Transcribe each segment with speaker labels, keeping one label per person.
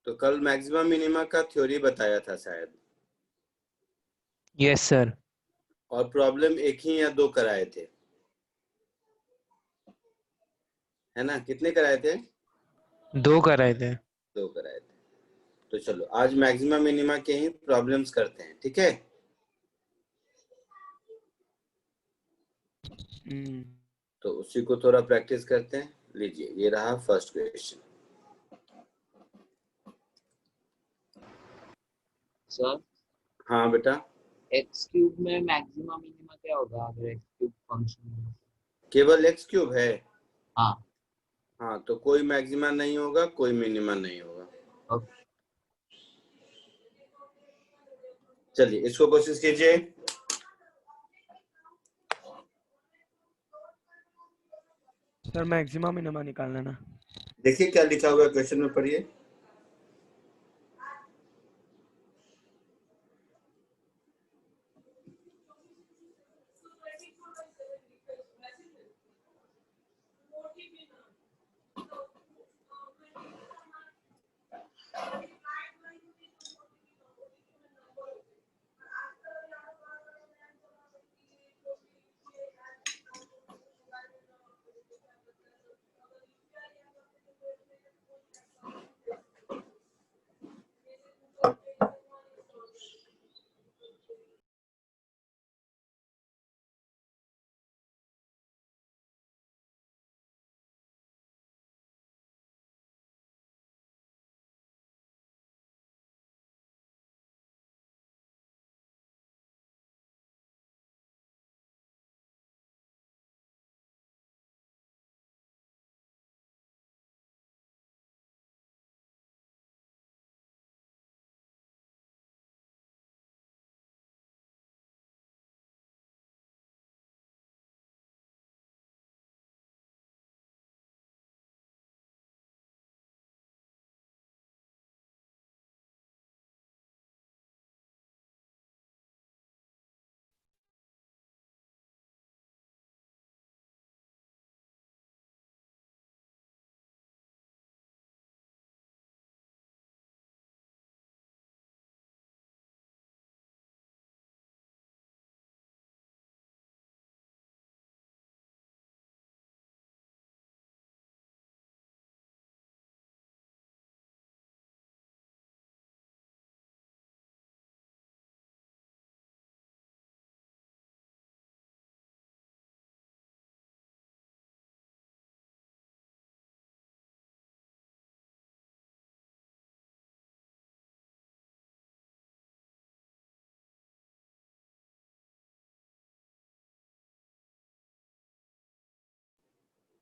Speaker 1: तो कल maximum minima का थ्योरी बताया था शायद।
Speaker 2: Yes sir.
Speaker 1: और प्रॉब्लम एक ही या दो कराए थे, है ना? कितने कराए थे?
Speaker 2: 2 कराए थे।
Speaker 1: दो कराए थे। तो चलो आज मैक्सिमम मिनिमा के ही प्रॉब्लम्स करते हैं, ठीक है? तो उसी को थोड़ा प्रैक्टिस करते हैं। लीजिए, ये रहा फर्स्ट क्वेश्चन।
Speaker 3: सर
Speaker 1: हाँ बेटा।
Speaker 3: एक्स क्यूब में मैक्सिमम मिनिमा क्या होगा अगर एक्स क्यूब फंक्शन?
Speaker 1: केवल एक्स क्यूब है?
Speaker 3: हाँ।
Speaker 1: हाँ, तो कोई मैक्सिमा नहीं होगा, कोई मिनिमा नहीं होगा।
Speaker 3: ओके
Speaker 1: चलिए इसको कोशिश कीजिए।
Speaker 2: सर मैक्सिमम मिनिमा निकालना ना।
Speaker 1: देखिए क्या लिखा हुआ है क्वेश्चन में, पढ़िए।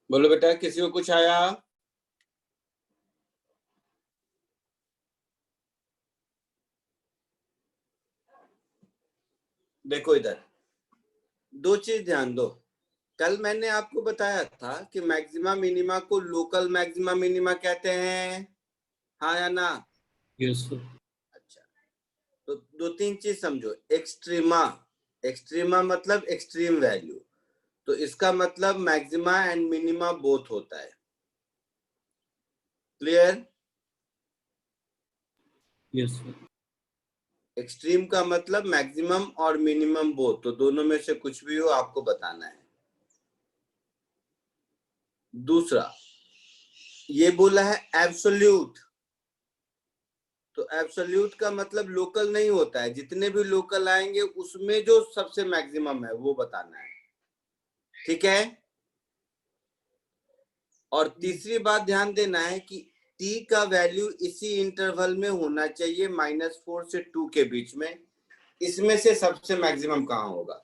Speaker 1: बोलो बेटा, किसी को कुछ आया? देखो इधर, दो चीज ध्यान दो। कल मैंने आपको बताया था कि मैक्सिमा मिनिमा को लोकल मैक्सिमा मिनिमा कहते हैं, हाँ या ना?
Speaker 3: Yes sir.
Speaker 1: अच्छा, तो दो तीन चीज समझो। एक्सट्रीमा, एक्सट्रीमा मतलब एक्सट्रीम वैल्यू, तो इसका मतलब मैक्सिमा एंड मिनिमा बोथ होता है। क्लियर?
Speaker 3: Yes sir.
Speaker 1: एक्सट्रीम का मतलब मैक्सिमम और मिनिमम बोथ, तो दोनों में से कुछ भी हो आपको बताना है। दूसरा, ये बोला है एब्सोल्यूट, तो एब्सोल्यूट का मतलब लोकल नहीं होता है। जितने भी लोकल आएंगे उसमें जो सबसे मैक्सिमम है वो बताना है, ठीक है? और तीसरी बात ध्यान देना है कि t का वैल्यू इसी इंटरवल में होना चाहिए, -4 से 2 के बीच में। इसमें से सबसे मैक्सिमम कहाँ होगा?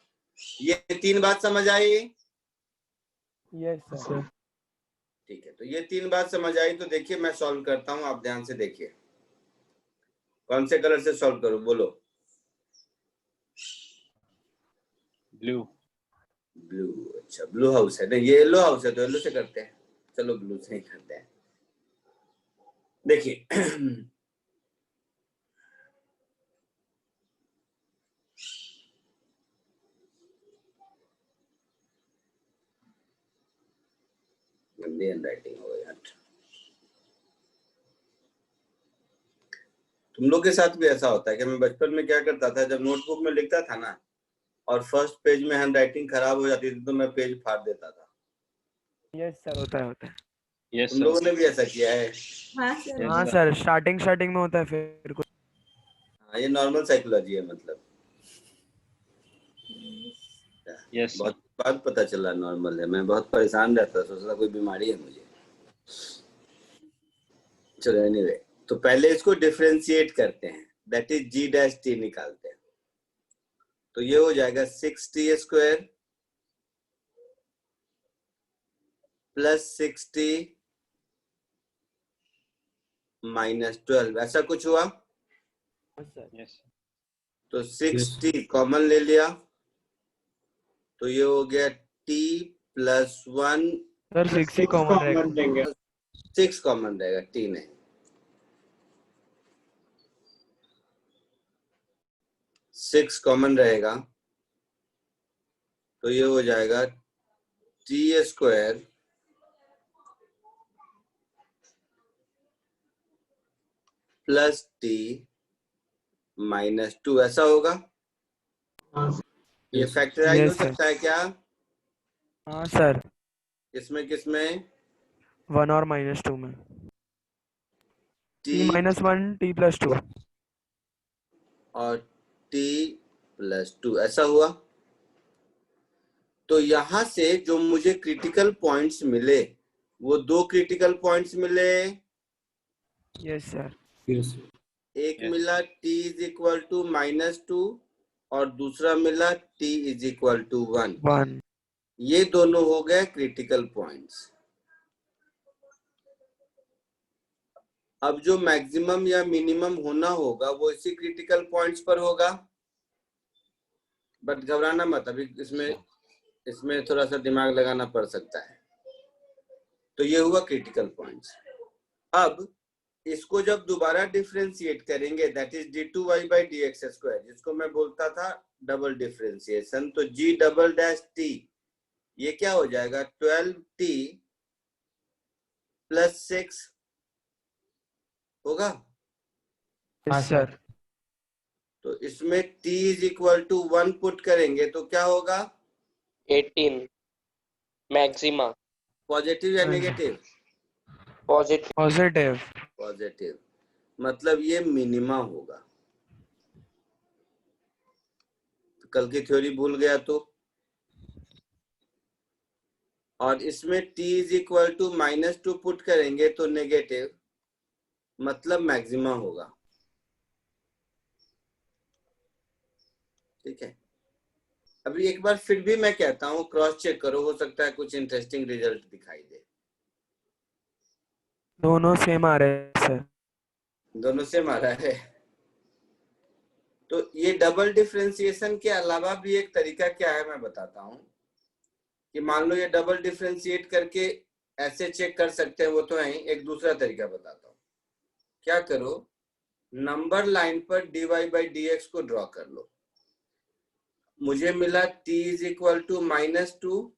Speaker 1: ये तीन बात समझ आई?
Speaker 2: Yes sir.
Speaker 1: ठीक है, तो ये तीन बात समझ आई। तो देखिए मैं सॉल्व करता हूँ, आप ध्यान से देखिए। कौन से कलर से सॉल्व करूं, बोलो?
Speaker 3: ब्लू।
Speaker 1: ब्लू? अच्छा, ब्लू हाउस है, नहीं ये येलो हाउस है, तो येलो से करते हैं। चलो ब्लू से ही करते हैं। देखिए गंदी हैंडराइटिंग हो गई यार। तुम लोग के साथ भी ऐसा होता है कि मैं बचपन में क्या करता था, जब नोटबुक में लिखता था ना और फर्स्ट पेज में हैंड राइटिंग खराब हो जाती थी तो मैं पेज फाड़ देता था।
Speaker 2: यस सर, होता है।
Speaker 4: यस
Speaker 1: तुम लोगों ने भी ऐसा किया है?
Speaker 5: हाँ सर।
Speaker 4: Yes,
Speaker 2: हाँ
Speaker 4: sir.
Speaker 2: सर, स्टार्टिंग में होता है, फिर कुछ
Speaker 1: हाँ, ये नॉर्मल साइकोलॉजी है मतलब।
Speaker 4: Yes sir.
Speaker 1: बहुत बाद पता चला नॉर्मल है। मैं बहुत परेशान रहता, सोचता कोई बीमारी है मुझे। चलो एनीवे, तो पहले इसको डिफरेंशिएट करते हैं, that is g dash t निकालते हैं। तो ये हो जाएगा 6t square plus 6t minus 12, ऐसा कुछ हुआ।
Speaker 4: Yes.
Speaker 1: तो 6t कॉमन ले लिया तो ये हो गया t प्लस 1,
Speaker 2: सर 6 ही कॉमन रहेगा।
Speaker 1: 6 कॉमन रहेगा, t नहीं। 6 कॉमन रहेगा तो ये हो जाएगा t square plus t minus 2, ऐसा होगा। ये फैक्टराइज हो
Speaker 2: Yes, sir.
Speaker 1: सकता है क्या?
Speaker 2: हाँ सर,
Speaker 1: किसमें
Speaker 2: 1 और -2 में।
Speaker 1: t
Speaker 2: t -1 t + 2।
Speaker 1: और t प्लस 2, ऐसा हुआ। तो यहां से जो मुझे क्रिटिकल पॉइंट्स मिले वो 2 क्रिटिकल पॉइंट्स मिले।
Speaker 2: Yes sir.
Speaker 1: एक
Speaker 4: Yes.
Speaker 1: मिला t इज इक्वल टू -2 और दूसरा मिला t इज इक्वल टू 1।
Speaker 2: 1।
Speaker 1: ये दोनों हो गए क्रिटिकल पॉइंट्स। अब जो मैक्सिमम या मिनिमम होना होगा वो इसी क्रिटिकल पॉइंट्स पर होगा। बट घबराना मत, अभी इसमें थोड़ा सा दिमाग लगाना पड़ सकता है। तो ये हुआ क्रिटिकल पॉइंट्स। अब इसको जब दोबारा डिफरेंशिएट करेंगे, दैट इज d2y/dx², जिसको मैं बोलता था डबल डिफरेंशिएशन, तो g डबल डैश t ये क्या हो जाएगा 12t प्लस 6 होगा।
Speaker 2: Yes sir.
Speaker 1: तो इसमें t is equal to 1 put करेंगे तो क्या होगा,
Speaker 6: 18 मैक्सिमा
Speaker 1: पॉजिटिव या नेगेटिव?
Speaker 6: Positive
Speaker 2: positive.
Speaker 1: पॉजिटिव, मतलब ये मिनिमा होगा। तो कल की थ्योरी भूल गया तो। और इसमें t is equal to -2 put करेंगे तो नेगेटिव, मतलब मैक्सिमा होगा। ठीक है, अभी एक बार फिर भी मैं कहता हूँ क्रॉस चेक करो, हो सकता है कुछ इंटरेस्टिंग रिजल्ट दिखाई दे।
Speaker 2: दोनों सेम आ रहे हैं सर।
Speaker 1: दोनों से मारा है। तो ये डबल डिफरेंशिएशन के अलावा भी एक तरीका क्या है मैं बताता हूँ कि मान लो ये डबल डिफरेंशिएट करके ऐसे चेक कर सकते हैं, वो तो है ही। एक दूसरा तरीका बताता हूँ। क्या करो, नंबर लाइन पर dy/dx को ड्रॉ कर लो। मुझे मिला t इज इक्वल टू -2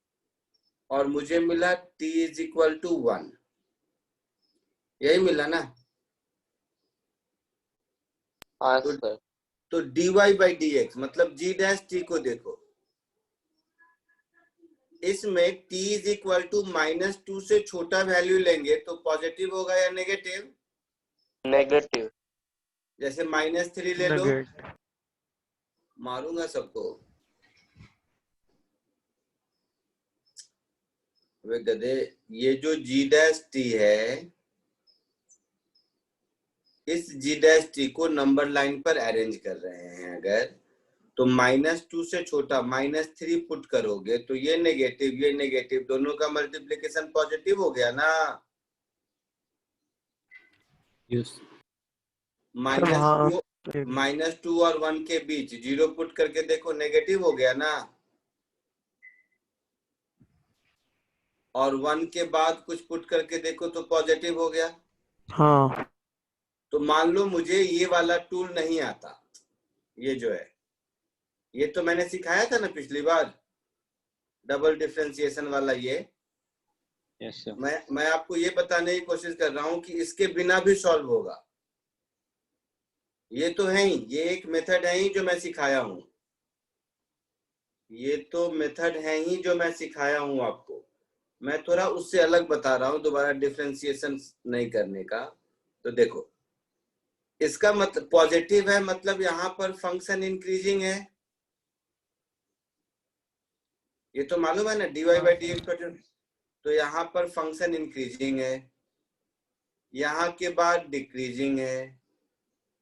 Speaker 1: और मुझे मिला t इज इक्वल टू 1, यही मिला ना।
Speaker 6: हाँ सर
Speaker 1: तो dy/dx मतलब g डैश t को देखो, इसमें t इज इक्वल टू -2 से छोटा वैल्यू लेंगे तो पॉजिटिव होगा या नेगेटिव?
Speaker 6: नेगेटिव
Speaker 1: जैसे -3 ले लो,
Speaker 2: नेगेट।
Speaker 1: मारूंगा सबको। वे गधे, ये जो g डैश t है, इस g डैश t को नंबर लाइन पर अरेंज कर रहे हैं अगर, तो -2 से छोटा -3 पुट करोगे तो ये नेगेटिव, दोनों का मल्टीप्लिकेशन पॉजिटिव हो गया ना।
Speaker 4: Yes.
Speaker 1: -2 और 1 के बीच 0 पुट करके देखो, नेगेटिव हो गया ना। और 1 के बाद कुछ पुट करके देखो तो पॉजिटिव हो गया।
Speaker 2: हाँ।
Speaker 1: तो मान लो मुझे ये वाला टूल नहीं आता, ये जो है, ये तो मैंने सिखाया था ना पिछली बार, डबल डिफरेंशिएशन वाला ये।
Speaker 4: Yes, sir.
Speaker 1: मैं आपको ये बताने की कोशिश कर रहा हूं कि इसके बिना भी सॉल्व होगा। ये तो है ही, ये एक मेथड है ही जो मैं सिखाया हूं, ये तो मेथड है ही जो मैं सिखाया हूं आपको। मैं थोड़ा उससे अलग बता रहा हूं, दोबारा डिफरेंशिएशन नहीं करने का। तो देखो, इसका मतलब पॉजिटिव है, मतलब यहाँ पर फंक्शन इंक्रीजिंग है, ये तो मालूम है ना, dy बाई डी एक्स। तो यहाँ पर फंक्शन इंक्रीजिंग है, यहाँ के बाद डिक्रीजिंग है,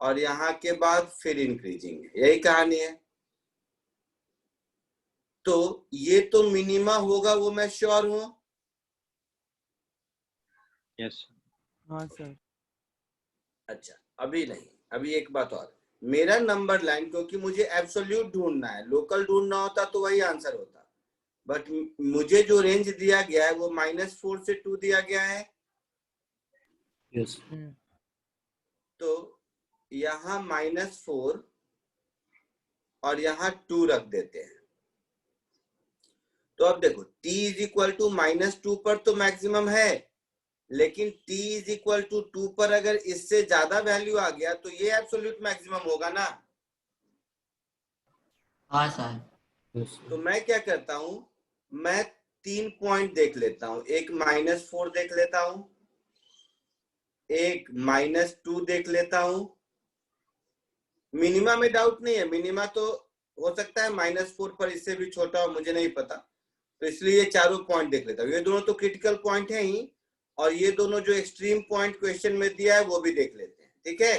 Speaker 1: और यहाँ के बाद फिर इंक्रीजिंग है, यही कहानी है। तो ये तो मिनिमा होगा, वो मैं श्योर हूं।
Speaker 4: Yes.
Speaker 2: हाँ सर।
Speaker 1: अच्छा, अभी नहीं, अभी एक बात और, मेरा नंबर लाइन, क्योंकि मुझे एब्सोल्यूट ढूंढना है, लोकल ढूंढना होता तो वही आंसर होता, बट मुझे जो रेंज दिया गया है वो -4 से 2 दिया गया है।
Speaker 4: Yes.
Speaker 1: तो यहाँ -4 और यहाँ 2 रख देते हैं। तो अब देखो, t इज इक्वल टू -2 पर तो मैक्सिमम है, लेकिन t इज इक्वल टू 2 पर अगर इससे ज्यादा वैल्यू आ गया तो ये एब्सोल्यूट मैक्सिमम होगा ना।
Speaker 3: हाँ सर।
Speaker 4: Yes.
Speaker 1: तो मैं क्या करता हूं, मैं 3 पॉइंट देख लेता हूं, एक -4 देख लेता हूं, एक -2 देख लेता हूं। मिनिमा में डाउट नहीं है, मिनिमा तो हो सकता है -4 पर इससे भी छोटा हो, मुझे नहीं पता, तो इसलिए ये चारों पॉइंट देख लेता हूं। ये दोनों तो क्रिटिकल पॉइंट है ही, और ये दोनों जो एक्सट्रीम पॉइंट क्वेश्चन में दिया है वो भी देख लेते हैं, ठीक है।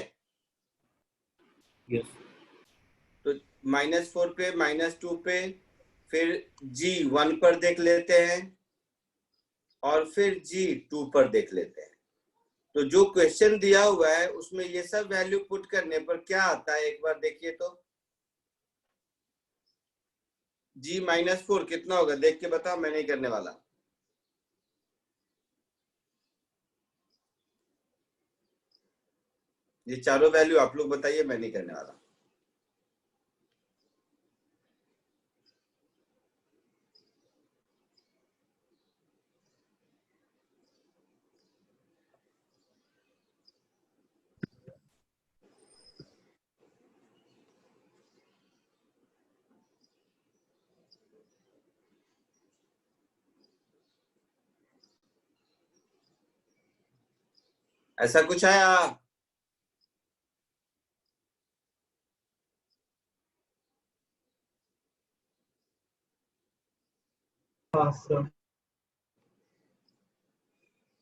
Speaker 4: Yes.
Speaker 1: तो -4 पे, -2 पे, फिर G 1 पर देख लेते हैं, और फिर G 2 पर देख लेते हैं। तो जो क्वेश्चन दिया हुआ है उसमें ये सब वैल्यू पुट करने पर क्या आता है, एक बार देखिए तो। G -4 कितना होगा, देख के बताओ, मैं नहीं करने वाला। ये चारों वैल्यू आप लोग बताइए, मैं नहीं करने वाला। ऐसा कुछ आया?
Speaker 3: हाँ सर।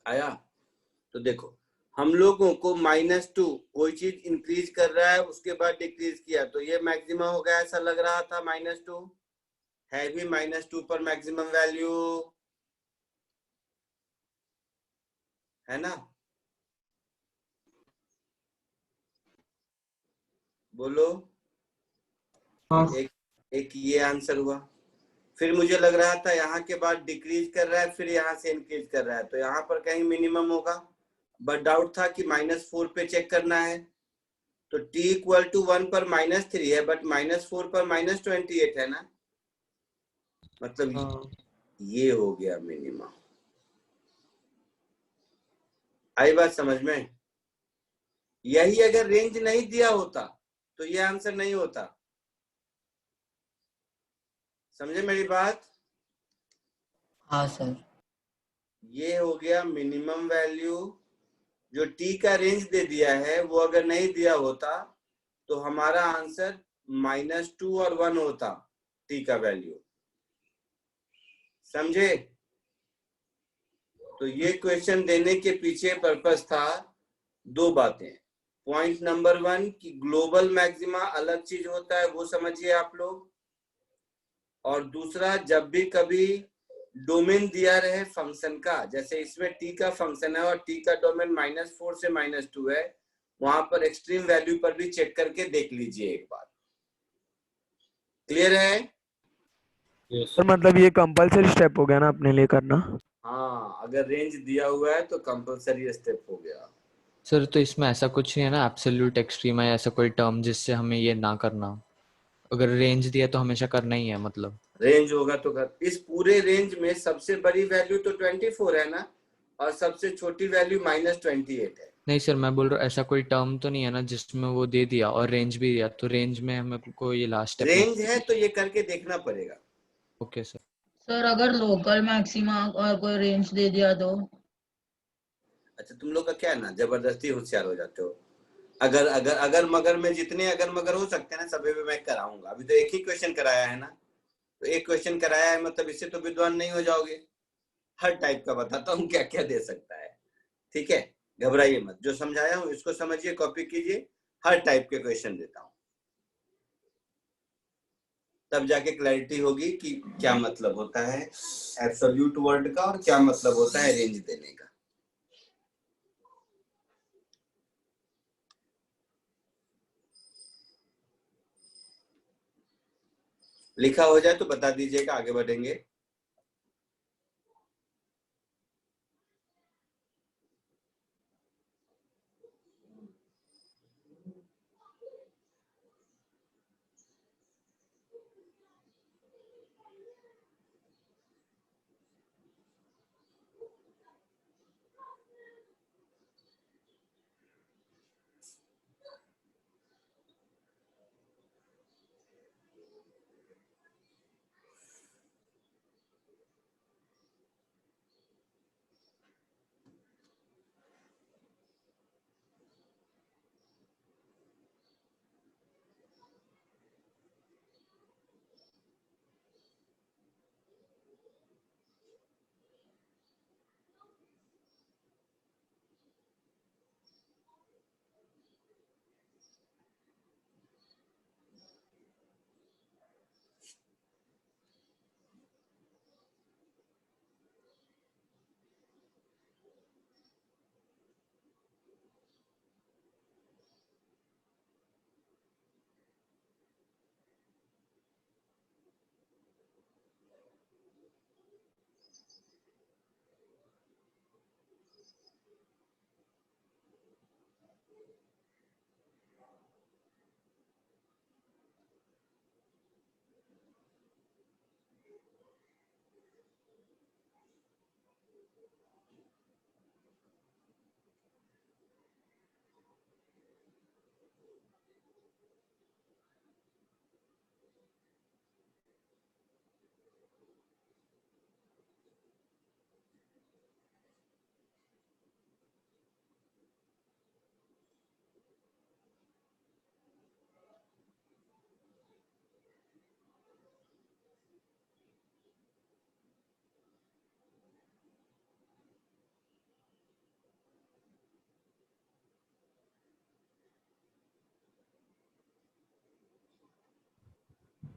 Speaker 1: आया? तो देखो, हम लोगों को -2 कोई चीज इंक्रीज कर रहा है, उसके बाद डिक्रीज किया, तो ये मैक्सिमम हो गया, ऐसा लग रहा था। -2 है भी -2 पर मैक्सिमम वैल्यू, है ना? बोलो।
Speaker 3: हाँ।
Speaker 1: एक ये आंसर हुआ। फिर मुझे लग रहा था यहाँ के बाद डिक्रीज कर रहा है, फिर यहाँ से इंक्रीज कर रहा है, तो यहाँ पर कहीं मिनिमम होगा, बट डाउट था कि -4 पे चेक करना है। तो t इक्वल टू 1 पर -3 है, बट -4 पर -28 है ना, मतलब
Speaker 2: हाँ।
Speaker 1: ये हो गया मिनिमम। आई बात समझ में? यही अगर रेंज नहीं दिया होता तो ये आंसर नहीं होता। समझे मेरी बात?
Speaker 3: हाँ सर।
Speaker 1: ये हो गया मिनिमम वैल्यू, जो t का रेंज दे दिया है वो अगर नहीं दिया होता तो हमारा आंसर -2 और 1 होता, t का वैल्यू। समझे? तो ये क्वेश्चन देने के पीछे पर्पस था दो बातें। पॉइंट नंबर 1 कि ग्लोबल मैक्सिमा अलग चीज होता है, वो समझिए आप लोग। और दूसरा, जब भी कभी डोमेन दिया रहे फंक्शन का, जैसे इसमें t का फंक्शन है और t का डोमेन -4 से -2 है, वहां पर एक्सट्रीम वैल्यू पर भी चेक करके देख लीजिए एक बार। क्लियर है?
Speaker 4: Yes.
Speaker 2: सर मतलब ये कंपलसरी स्टेप हो गया ना अपने लिए करना?
Speaker 1: हाँ, अगर रेंज दिया हुआ है तो कंपलसरी स्टेप हो गया।
Speaker 5: सर तो इसमें ऐसा कुछ नहीं है ना, एब्सोल्यूट एक्सट्रीमा या ऐसा कोई टर्म जिससे हमें ये ना करना? अगर रेंज दिया तो हमेशा करना ही है मतलब?
Speaker 1: रेंज होगा तो कर। इस पूरे रेंज में सबसे बड़ी वैल्यू तो 24 है ना, और सबसे छोटी वैल्यू -28 है।
Speaker 5: नहीं सर, मैं बोल रहा हूँ ऐसा कोई टर्म तो नहीं है ना जिसमें वो दे दिया और रेंज भी दिया, तो रेंज में हमें को ये लास्ट स्टेप
Speaker 1: रेंज है तो ये करके देखना पड़ेगा।
Speaker 5: Okay sir.
Speaker 7: सर अगर लोकल मैक्सिमा और कोई रेंज दे दिया तो?
Speaker 1: अच्छा, तुम लोग का क्या है ना, जबरदस्ती होशियार हो जाते हो। अगर अगर अगर मगर में जितने अगर मगर हो सकते हैं ना, सभी में मैं कराऊंगा। अभी तो एक ही क्वेश्चन कराया है ना, तो एक क्वेश्चन कराया है मतलब इससे तो विद्वान नहीं हो जाओगे। हर टाइप का बताता हूँ क्या क्या दे सकता है। ठीक है, घबराइए मत, जो समझाया हूँ इसको समझिए, कॉपी कीजिए, हर टाइप के क्वेश्चन देता हूँ, तब जाके क्लैरिटी होगी कि क्या मतलब होता है एब्सोल्यूट वर्ड का और क्या मतलब होता है रेंज देने का। लिखा हो जाए तो बता दीजिएगा, आगे बढ़ेंगे।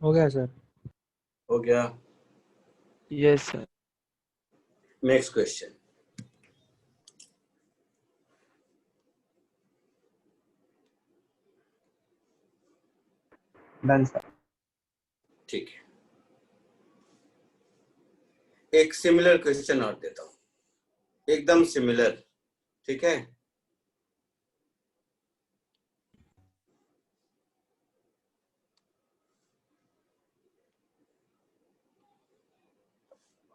Speaker 2: हो गया सर।
Speaker 1: हो गया।
Speaker 2: Yes sir.
Speaker 1: Next question.
Speaker 2: Done sir.
Speaker 1: ठीक है, एक सिमिलर क्वेश्चन और देता हूँ, एकदम सिमिलर। ठीक है,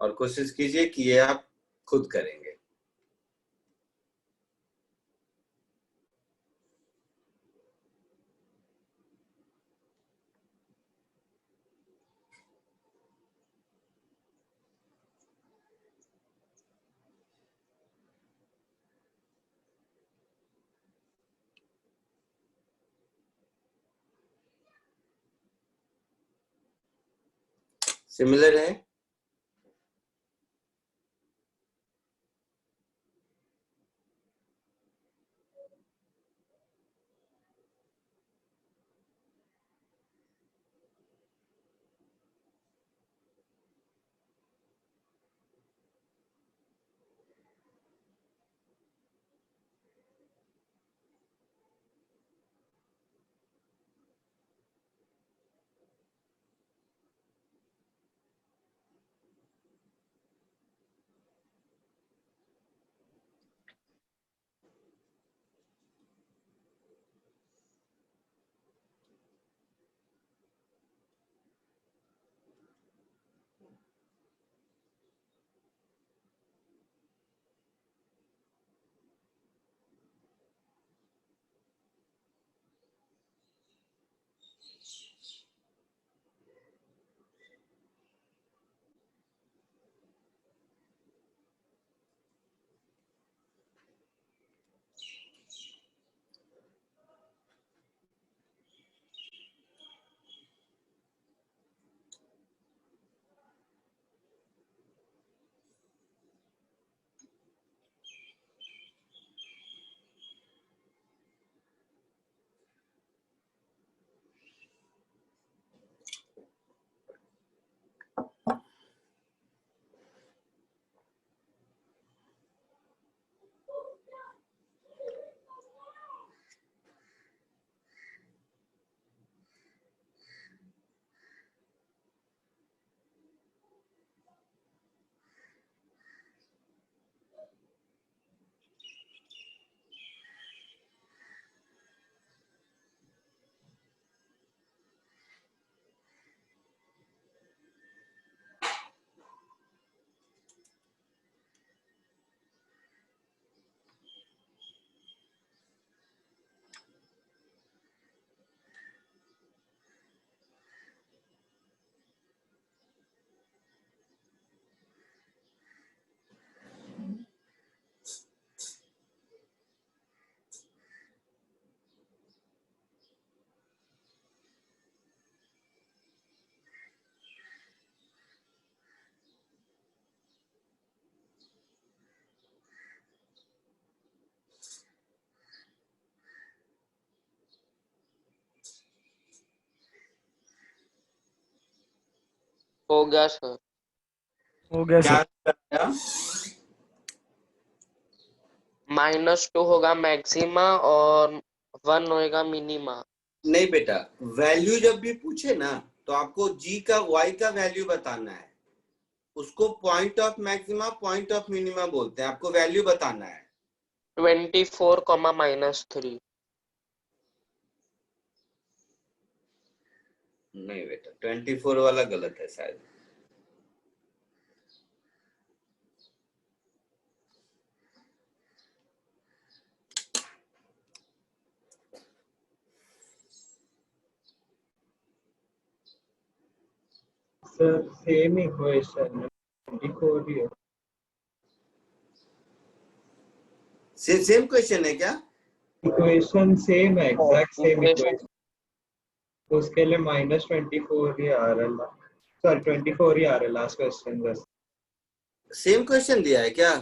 Speaker 1: और कोशिश कीजिए कि ये आप खुद करेंगे। सिमिलर है।
Speaker 6: हो गया सर।
Speaker 2: हो गया
Speaker 1: क्या
Speaker 2: सर।
Speaker 1: आया?
Speaker 6: -2 होगा मैक्सिमा और 1 होएगा मिनिमा।
Speaker 1: नहीं बेटा, वैल्यू जब भी पूछे ना तो आपको जी का वाई का वैल्यू बताना है। उसको point of maxima point of minima बोलते हैं, आपको वैल्यू बताना है।
Speaker 6: 24, -3।
Speaker 1: नहीं बेटा, 24 वाला गलत है शायद।
Speaker 8: सर सेम इक्वेशन 24 ही है।
Speaker 1: सेम क्वेश्चन है क्या?
Speaker 8: इक्वेशन सेम है, एग्जैक्ट सेम
Speaker 6: इक्वेशन
Speaker 8: इक्वेशन। उसके लिए -24 ही आ रहा है, सॉरी 24 ही आ रहा है लास्ट क्वेश्चन बस।
Speaker 1: सेम क्वेश्चन दिया है क्या?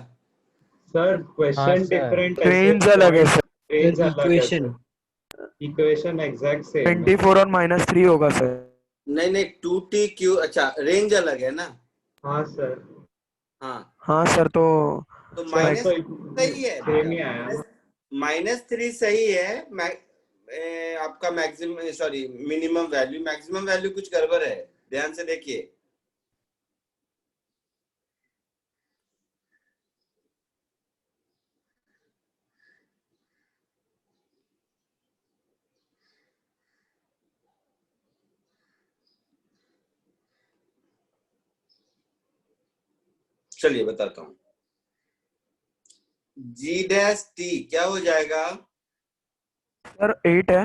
Speaker 8: सर
Speaker 5: हाँ
Speaker 8: क्वेश्चन
Speaker 5: सर।
Speaker 8: डिफरेंट है,
Speaker 2: रेंज अलग है सर।
Speaker 8: रेंज अलग है
Speaker 4: equation
Speaker 8: sir. Equation exact same है।
Speaker 2: 24 और -3 होगा सर।
Speaker 1: नहीं नहीं, 2t क्यू, अच्छा रेंज अलग है ना?
Speaker 8: हाँ सर।
Speaker 1: हाँ,
Speaker 2: हाँ सर, तो
Speaker 1: तो
Speaker 8: सर
Speaker 1: माइनस
Speaker 8: तो
Speaker 1: सही है
Speaker 8: सेम ही
Speaker 1: बेटा,
Speaker 8: आया।
Speaker 1: -3 सही है। आपका maximum sorry minimum value, maximum value कुछ गड़बड़ है, ध्यान से देखिए। चलिए बताता हूँ। G' क्या हो जाएगा?
Speaker 2: सर 8 है।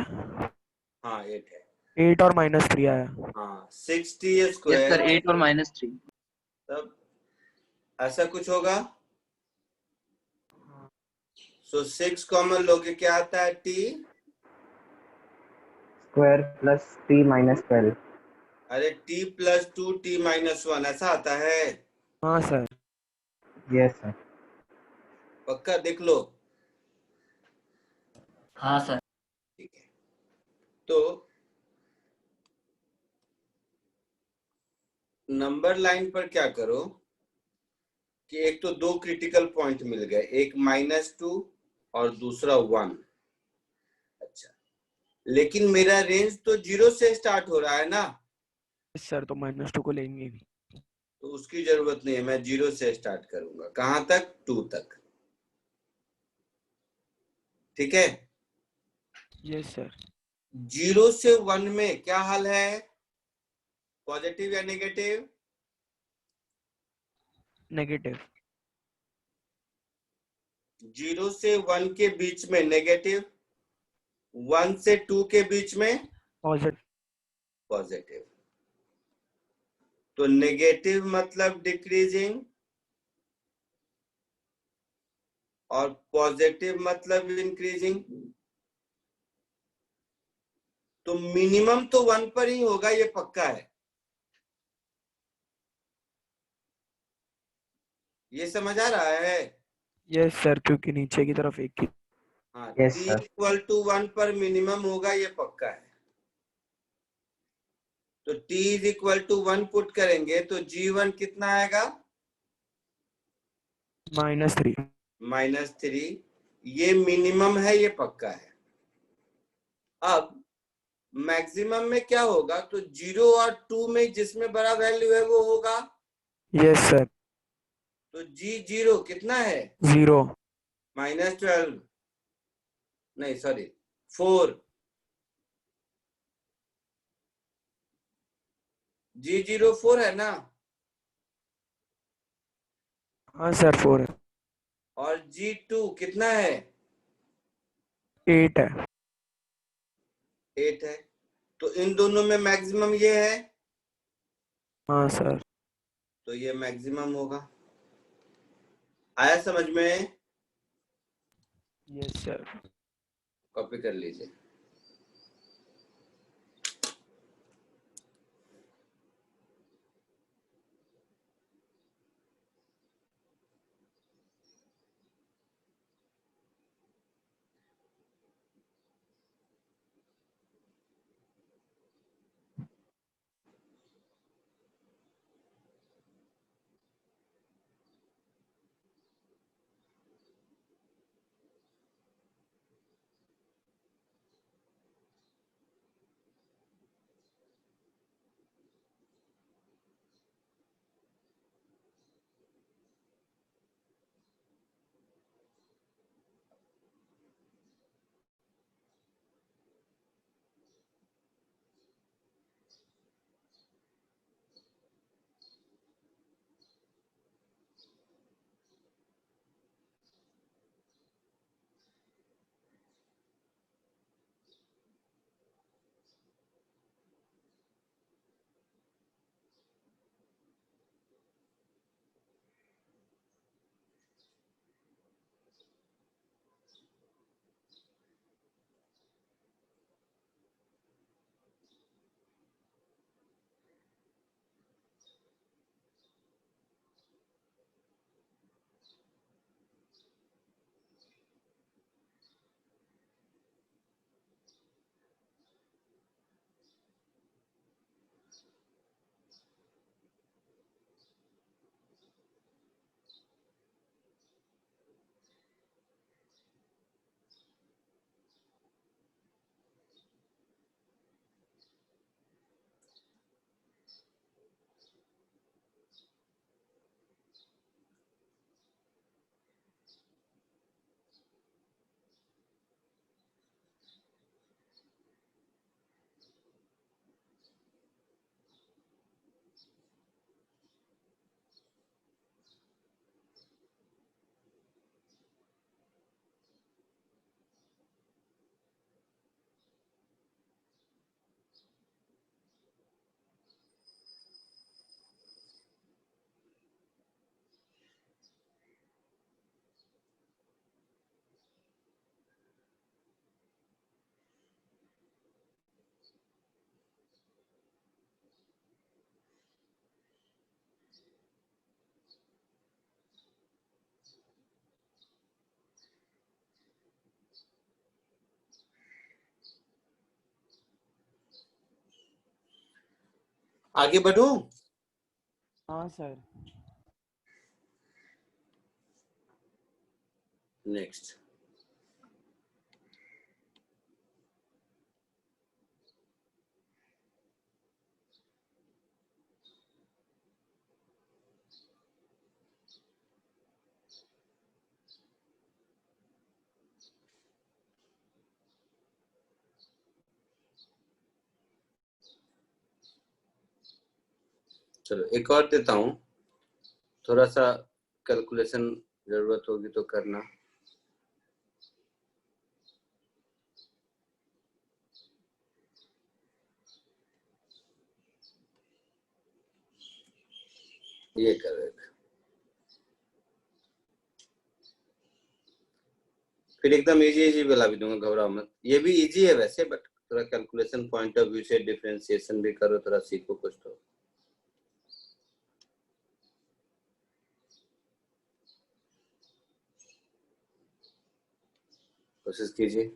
Speaker 1: हाँ 8 है।
Speaker 2: 8 और -3 आया।
Speaker 1: हाँ 6t
Speaker 4: यस
Speaker 1: स्क्वायर,
Speaker 4: सर 8 और -3
Speaker 1: तब ऐसा कुछ होगा। सो 6 कॉमन लोगे, क्या आता है? t
Speaker 9: square plus t -12।
Speaker 1: अरे t + 2t - 1 ऐसा आता है।
Speaker 2: हाँ सर।
Speaker 9: Yes sir.
Speaker 1: पक्का देख लो।
Speaker 4: हाँ सर।
Speaker 1: ठीक है, तो नंबर लाइन पर क्या करो कि एक तो 2 क्रिटिकल पॉइंट मिल गए, एक -2 और दूसरा 1। अच्छा, लेकिन मेरा रेंज तो 0 से स्टार्ट हो रहा है ना,
Speaker 2: सर तो -2 को लेंगे भी।
Speaker 1: तो उसकी जरूरत नहीं है, मैं 0 से स्टार्ट करूंगा। कहां तक? 2 तक। ठीक है।
Speaker 2: Yes sir.
Speaker 1: 0 से 1 में क्या हाल है? पॉजिटिव या नेगेटिव?
Speaker 2: नेगेटिव।
Speaker 1: 0 से 1 के बीच में नेगेटिव, 1 से 2 के बीच में
Speaker 2: पॉजिटिव।
Speaker 1: पॉजिटिव। तो नेगेटिव मतलब डिक्रीजिंग और पॉजिटिव मतलब इंक्रीजिंग। तो मिनिमम तो 1 पर ही होगा, ये पक्का है। ये समझ आ रहा है?
Speaker 2: यस सर, क्योंकि नीचे की तरफ एक की।
Speaker 1: हाँ,
Speaker 9: यस
Speaker 1: t
Speaker 9: सर।
Speaker 1: = 1 पर मिनिमम होगा, ये पक्का है। तो t = 1 पुट करेंगे तो G1 कितना आएगा?
Speaker 2: -3।
Speaker 1: -3। ये मिनिमम है, ये पक्का है। अब मैक्सिमम में क्या होगा? तो 0 और 2 में जिसमें बड़ा वैल्यू है वो होगा।
Speaker 2: Yes sir.
Speaker 1: तो G0 कितना है?
Speaker 2: 0।
Speaker 1: -12, नहीं सॉरी 4। G0 4 है ना?
Speaker 2: हाँ सर 4 है।
Speaker 1: और G2 कितना है?
Speaker 2: 8 है।
Speaker 1: 8 है। तो इन दोनों में मैक्सिमम ये है,
Speaker 2: हाँ सर।
Speaker 1: तो ये मैक्सिमम होगा। आया समझ में?
Speaker 2: Yes sir.
Speaker 1: कॉपी कर लीजिए। आगे बढ़ूं?
Speaker 2: हाँ सर।
Speaker 1: नेक्स्ट। चलो एक और देता हूं, थोड़ा सा कैलकुलेशन जरूरत होगी तो करना। ये करेगा, फिर एकदम इजी इजी वाला भी दूंगा, घबराओ मत। ये भी इजी है वैसे, बट थोड़ा कैलकुलेशन पॉइंट ऑफ व्यू से डिफरेंशिएशन भी करो, थोड़ा सीखो कुछ तो। कोशिश कीजिए।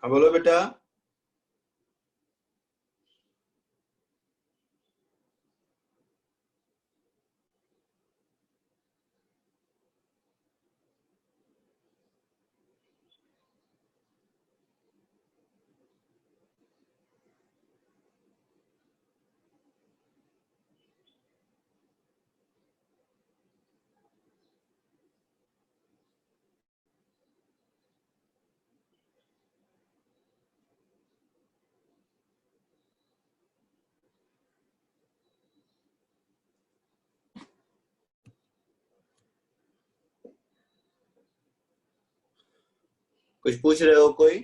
Speaker 1: हाँ बोलो बेटा। कुछ पूछ रहे हो कोई?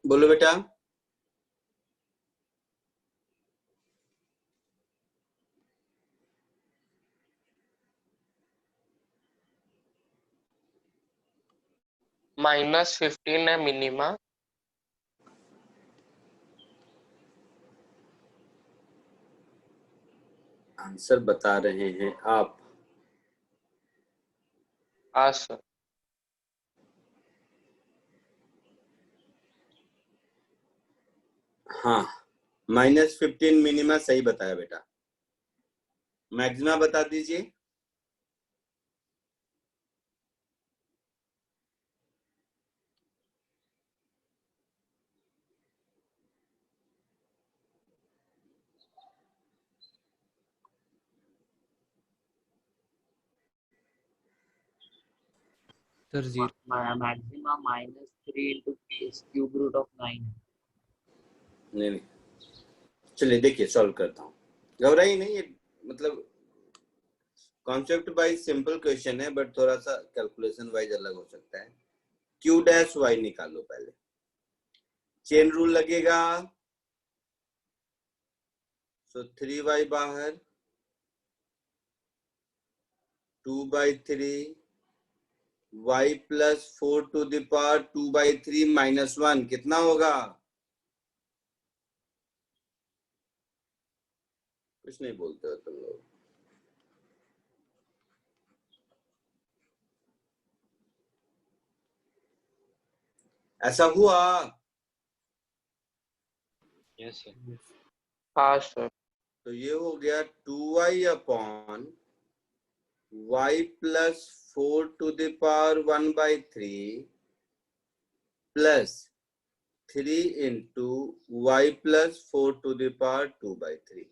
Speaker 1: बोलो बेटा।
Speaker 6: -15 है मिनिमा।
Speaker 1: आंसर बता रहे हैं आप।
Speaker 6: हाँ सर।
Speaker 1: हाँ, -15 मिनिमा सही बताया बेटा। मैक्सिमा बता दीजिए।
Speaker 5: Sir zero.
Speaker 3: Maxima -3 into cube root of 9।
Speaker 1: नहीं, चलिए देखिए सॉल्व करता हूँ। घबराइए नहीं, ये मतलब कॉन्सेप्ट वाइज सिंपल क्वेश्चन है, बट थोड़ा सा कैलकुलेशन वाइज अलग हो सकता है। क्यू डैश वाई निकालो पहले। चेन रूल लगेगा, सो 3y बाहर, 2/3 y plus 4 to the power 2/3 -1 कितना होगा? कुछ नहीं बोलते हो तुम लोग। ऐसा हुआ?
Speaker 4: Yes, sir.
Speaker 6: हाँ सर।
Speaker 1: तो ये हो गया 2y upon y plus 4 to the power 1/3 plus 3 into y plus 4 to the power 2/3।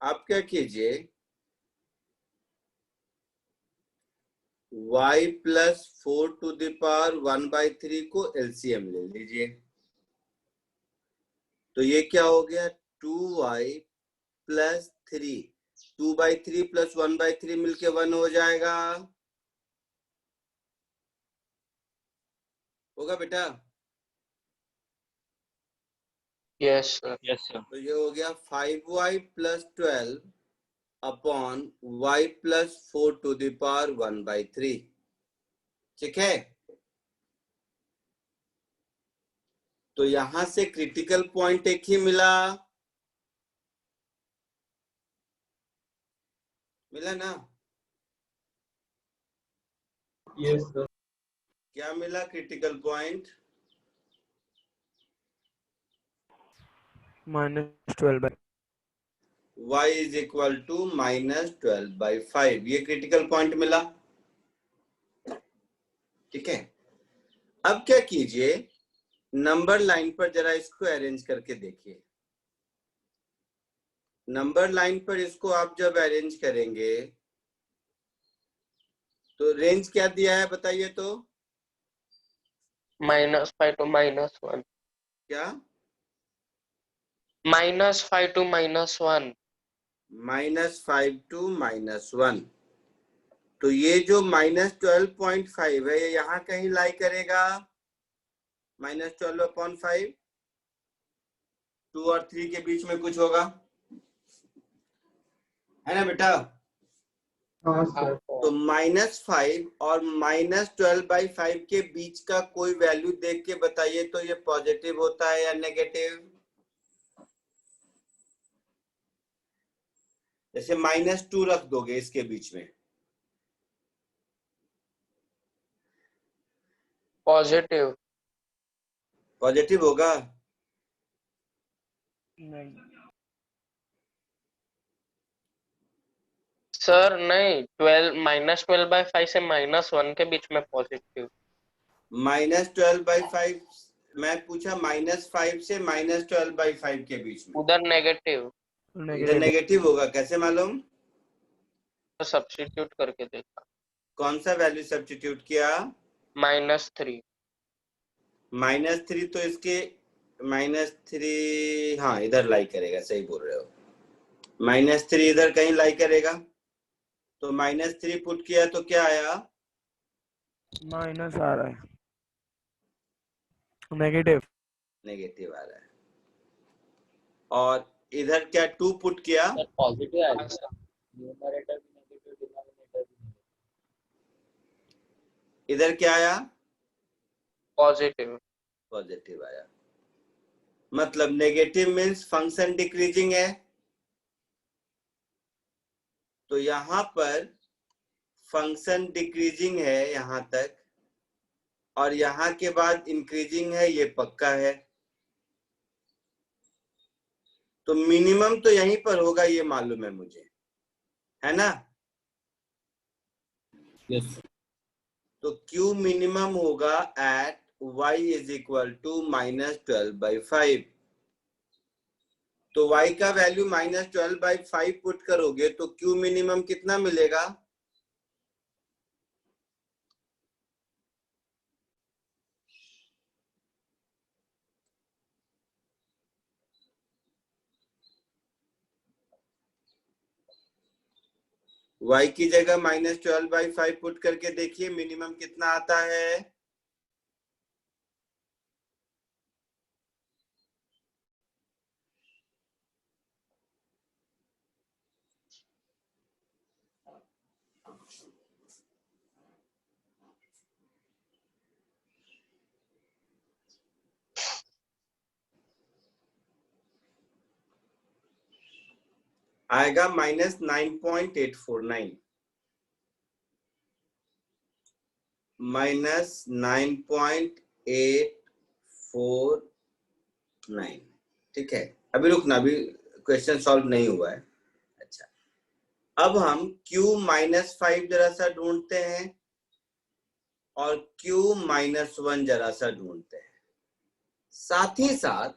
Speaker 1: आप क्या कीजिए, y plus 4 to the power 1/3 को एलसीएम ले लीजिए। तो ये क्या हो गया, 2y प्लस 3, 2/3 प्लस 1/3 मिलके 1 हो जाएगा। होगा बेटा?
Speaker 6: Yes sir.
Speaker 4: Yes, sir.
Speaker 1: तो ये हो गया 5y plus 12 upon y plus 4 to the power 1/3। ठीक है? तो यहां से क्रिटिकल पॉइंट एक ही मिला ना?
Speaker 8: Yes, sir.
Speaker 1: क्या मिला critical point?
Speaker 2: -12/।
Speaker 1: y is equal to -12/5, ये क्रिटिकल पॉइंट मिला। ठीक है, अब क्या कीजिए, नंबर लाइन पर जरा इसको अरेंज करके देखिए। नंबर लाइन पर इसको आप जब अरेंज करेंगे तो रेंज क्या दिया है बताइए तो?
Speaker 6: -5 to -1।
Speaker 1: क्या?
Speaker 6: -5 to -1।
Speaker 1: -5 to -1। तो ये जो -12.5 है, ये यहाँ कहीं लाई करेगा। -12/5 2 और 3 के बीच में कुछ होगा, है ना बेटा?
Speaker 8: हाँ सर।
Speaker 1: तो -5 और -12/5 के बीच का कोई वैल्यू देख के बताइए तो ये पॉजिटिव होता है या नेगेटिव? जैसे -2 रख दोगे इसके बीच में,
Speaker 6: पॉजिटिव।
Speaker 1: पॉजिटिव होगा?
Speaker 2: नहीं
Speaker 6: सर नहीं, 12 -12/5 से -1 के बीच में पॉजिटिव।
Speaker 1: -12/5 मैं पूछा, -5 से -12/5 के बीच में,
Speaker 6: उधर नेगेटिव।
Speaker 1: इधर नेगेटिव होगा, कैसे मालूम?
Speaker 6: सब्स्टिट्यूट करके देखा।
Speaker 1: कौन सा वैल्यू सब्स्टिट्यूट किया?
Speaker 6: -3।
Speaker 1: -3 तो इसके -3, हाँ इधर लाई करेगा, सही बोल रहे हो। -3 इधर कहीं लाई करेगा, तो -3 पुट किया तो क्या आया?
Speaker 2: माइनस आ रहा है, नेगेटिव।
Speaker 1: नेगेटिव आ रहा है। और इधर क्या 2 पुट किया,
Speaker 3: सर पॉजिटिव आएगा सर, न्यूमरेटर भी नेगेटिव, डिनोमिनेटर भी नेगेटिव।
Speaker 1: इधर क्या आया,
Speaker 6: पॉजिटिव।
Speaker 1: पॉजिटिव आया। मतलब नेगेटिव मीन्स फंक्शन डिक्रीजिंग है। तो यहां पर फंक्शन डिक्रीजिंग है यहां तक, और यहां के बाद इंक्रीजिंग है, ये पक्का है। तो मिनिमम तो यहीं पर होगा, ये मालूम है मुझे, है ना।
Speaker 4: Yes.
Speaker 1: तो Q मिनिमम होगा at y is equal to -12/5। तो y का वैल्यू -12/5 पुट करोगे तो Q मिनिमम कितना मिलेगा, y की जगह -12/5 पुट करके देखिए मिनिमम कितना आता है। आएगा -9.849, -9.849। ठीक है, अभी रुकना, अभी क्वेश्चन सॉल्व नहीं हुआ है। अच्छा, अब हम Q-5 जरा सा ढूंढते हैं और Q-1 जरा सा ढूंढते हैं। साथ ही साथ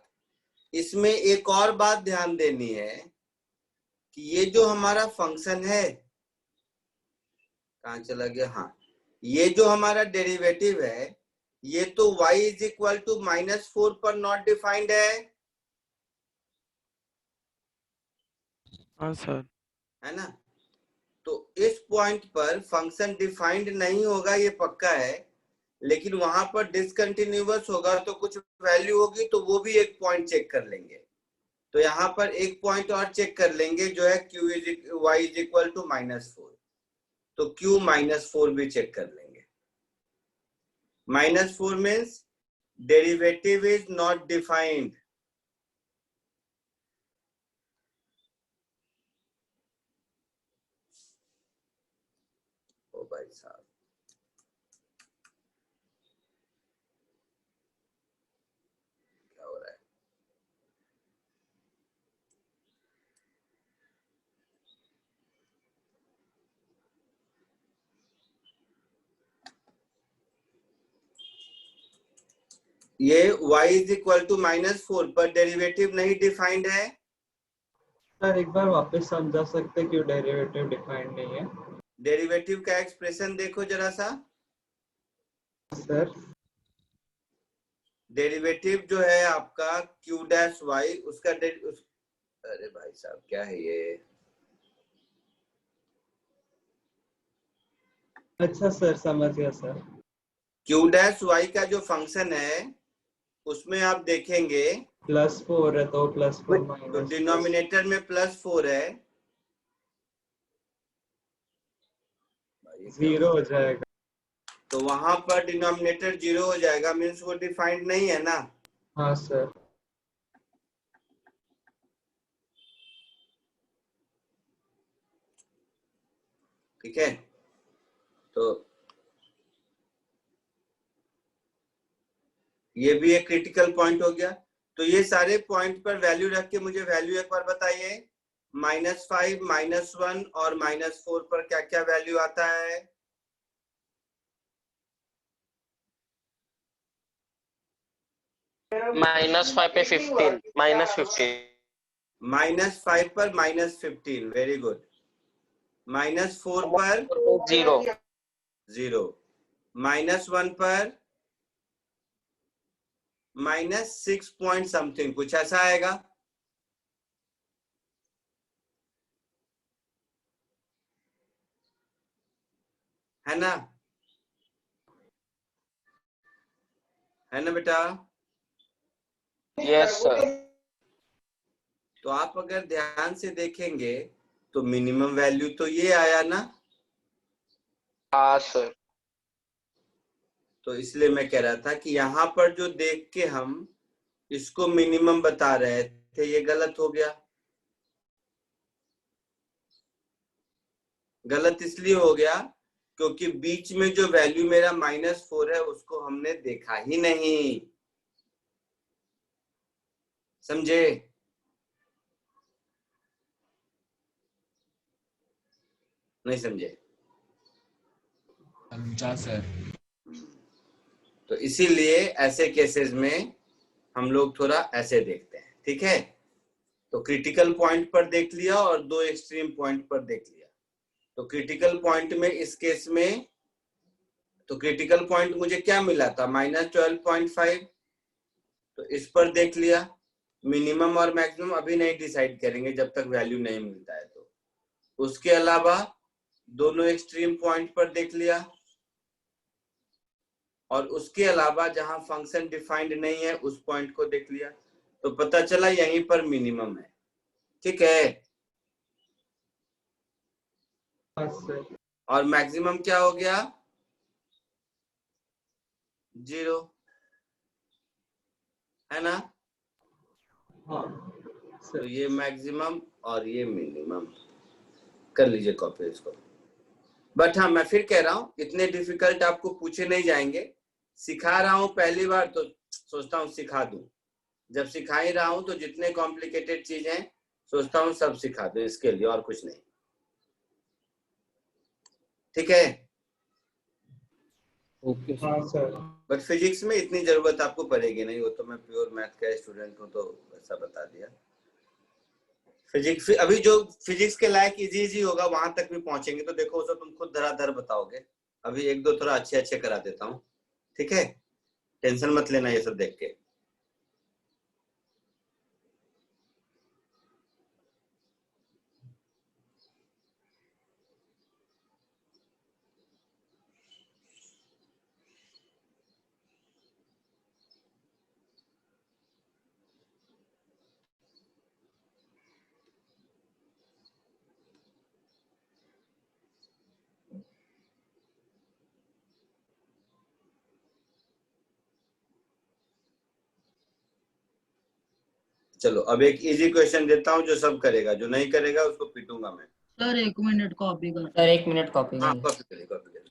Speaker 1: इसमें एक और बात ध्यान देनी है कि ये जो हमारा फंक्शन है, कहां चला गया, हाँ, ये जो हमारा डेरिवेटिव है, ये तो y इज इक्वल टू -4 पर नॉट डिफाइंड है
Speaker 2: हाँ सर।
Speaker 1: है ना। तो इस पॉइंट पर फंक्शन डिफाइंड नहीं होगा, ये पक्का है, लेकिन वहां पर डिसकंटिन्यूअस होगा तो कुछ वैल्यू होगी, तो वो भी एक पॉइंट चेक कर लेंगे। तो यहाँ पर एक पॉइंट और चेक कर लेंगे जो है y इज इक्वल टू -4। तो Q-4 भी चेक कर लेंगे। -4 means derivative is not defined. ओ भाई साहब, क्या हो रहा है, ये y इज इक्वल टू -4 पर डेरिवेटिव नहीं डिफाइंड है।
Speaker 8: सर एक बार वापस समझा सकते क्यों डेरिवेटिव डिफाइंड नहीं है?
Speaker 1: डेरिवेटिव का एक्सप्रेशन देखो जरा सा।
Speaker 8: सर
Speaker 1: डेरिवेटिव जो है आपका Q-y, उसका अरे भाई साहब क्या है ये,
Speaker 8: अच्छा सर, समझ गया सर।
Speaker 1: Q-y का जो फंक्शन है उसमें आप देखेंगे
Speaker 8: +4 है तो +4
Speaker 1: तो
Speaker 8: माइनस
Speaker 1: डिनोमिनेटर में +4 है,
Speaker 8: 0 हो जाएगा।
Speaker 1: तो वहां पर डिनोमिनेटर 0 हो जाएगा, मीन्स वो डिफाइंड नहीं है ना।
Speaker 8: हाँ सर।
Speaker 1: ठीक है, तो ये भी एक क्रिटिकल पॉइंट हो गया। तो ये सारे पॉइंट पर वैल्यू रख के मुझे वैल्यू एक बार बताइए, -5, -1 और -4 पर क्या क्या वैल्यू आता है।
Speaker 6: -5 पे 15, -15।
Speaker 1: -5 पर -15, वेरी गुड। -4 पर
Speaker 6: 0।
Speaker 1: 0। -1 पर -6 पॉइंट समथिंग, कुछ ऐसा आएगा। है ना, है ना बेटा।
Speaker 6: Yes sir.
Speaker 1: तो आप अगर ध्यान से देखेंगे तो मिनिमम वैल्यू तो ये आया ना,
Speaker 6: हाँ सर।
Speaker 1: तो इसलिए मैं कह रहा था कि यहाँ पर जो देख के हम इसको मिनिमम बता रहे थे ये गलत हो गया। गलत इसलिए हो गया क्योंकि बीच में जो वैल्यू मेरा -4 है उसको हमने देखा ही नहीं, समझे? नहीं समझे?
Speaker 5: समझा सर।
Speaker 1: तो इसीलिए ऐसे केसेस में हम लोग थोड़ा ऐसे देखते हैं, ठीक है? तो क्रिटिकल पॉइंट पर देख लिया और दो एक्सट्रीम पॉइंट पर देख लिया। तो क्रिटिकल पॉइंट में इस केस में तो क्रिटिकल पॉइंट मुझे क्या मिला था, -12.5। तो इस पर देख लिया। मिनिमम और मैक्सिमम अभी नहीं डिसाइड करेंगे जब तक वैल्यू नहीं मिलता है। तो उसके अलावा दोनों एक्सट्रीम पॉइंट पर देख लिया और उसके अलावा जहां फंक्शन डिफाइंड नहीं है उस पॉइंट को देख लिया। तो पता चला यहीं पर मिनिमम है, ठीक है?
Speaker 8: हाँ सर।
Speaker 1: और मैक्सिमम क्या हो गया, 0, है ना?
Speaker 8: हाँ
Speaker 1: तो
Speaker 8: सर।
Speaker 1: ये मैक्सिमम और ये मिनिमम कर लीजिए कॉपी इसको। बट हाँ, मैं फिर कह रहा हूँ इतने डिफिकल्ट आपको पूछे नहीं जाएंगे। सिखा रहा हूँ पहली बार तो सोचता हूँ सिखा दूं। जब सिखा ही रहा हूँ तो जितने कॉम्प्लिकेटेड चीजें सोचता हूँ सब सिखा दूं, इसके लिए और कुछ नहीं, ठीक है?
Speaker 4: ओके
Speaker 8: हाँ सर।
Speaker 1: बट फिजिक्स में इतनी जरूरत आपको पड़ेगी नहीं, वो तो मैं प्योर मैथ का स्टूडेंट हूँ तो ऐसा बता दिया। फिजिक्स अभी जो फिजिक्स के लायक इजी इजी होगा वहां तक भी पहुंचेंगे तो देखो उसे तुम खुद धराधर बताओगे। अभी एक दो थोड़ा अच्छे अच्छे करा देता हूँ, ठीक है? टेंशन मत लेना ये सब देख के। चलो अब एक इजी क्वेश्चन देता हूँ जो सब करेगा, जो नहीं करेगा उसको पीटूंगा मैं।
Speaker 7: सर 1 मिनट कॉपी कर।
Speaker 10: सर 1 मिनट कॉपी
Speaker 1: हाँ
Speaker 10: कर।
Speaker 1: कॉपी करिए, कॉपी कर लीजिए।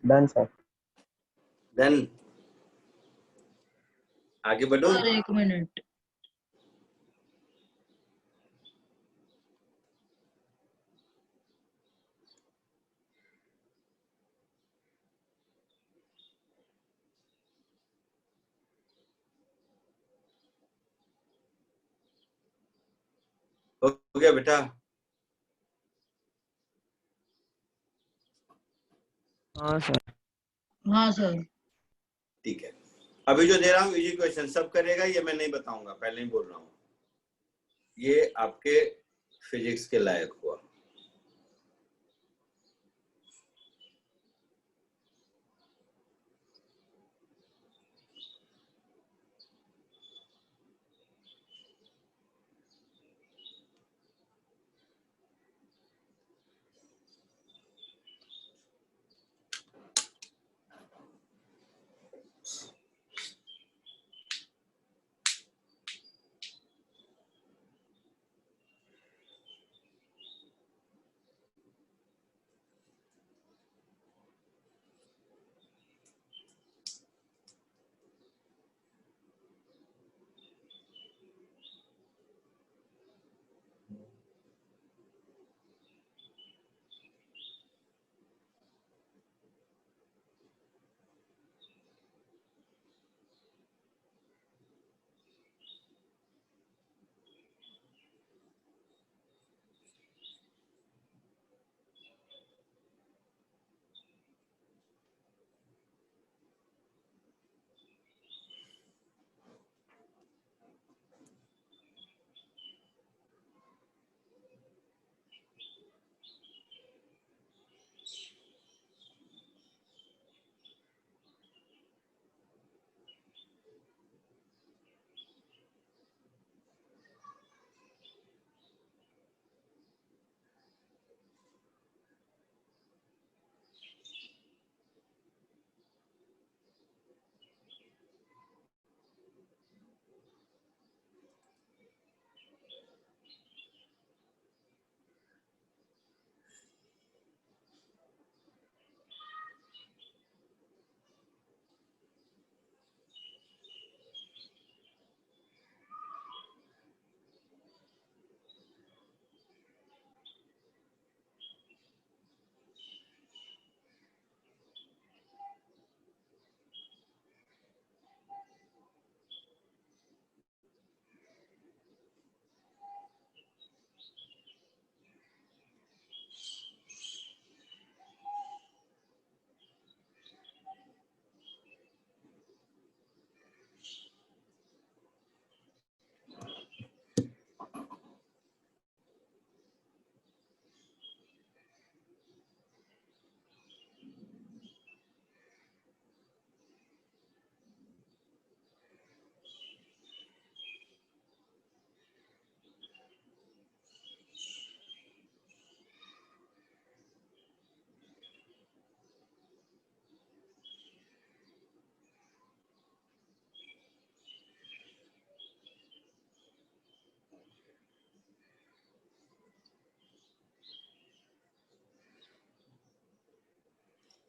Speaker 9: Done sir.
Speaker 1: देन आगे बढ़ो।
Speaker 7: Sir 1 minute.
Speaker 1: हो गया बेटा?
Speaker 2: हाँ सर।
Speaker 7: हाँ सर।
Speaker 1: ठीक है, अभी जो दे रहा हूँ इजी क्वेश्चन सब करेगा, ये मैं नहीं बताऊंगा, पहले ही बोल रहा हूँ, ये आपके फिजिक्स के लायक हुआ।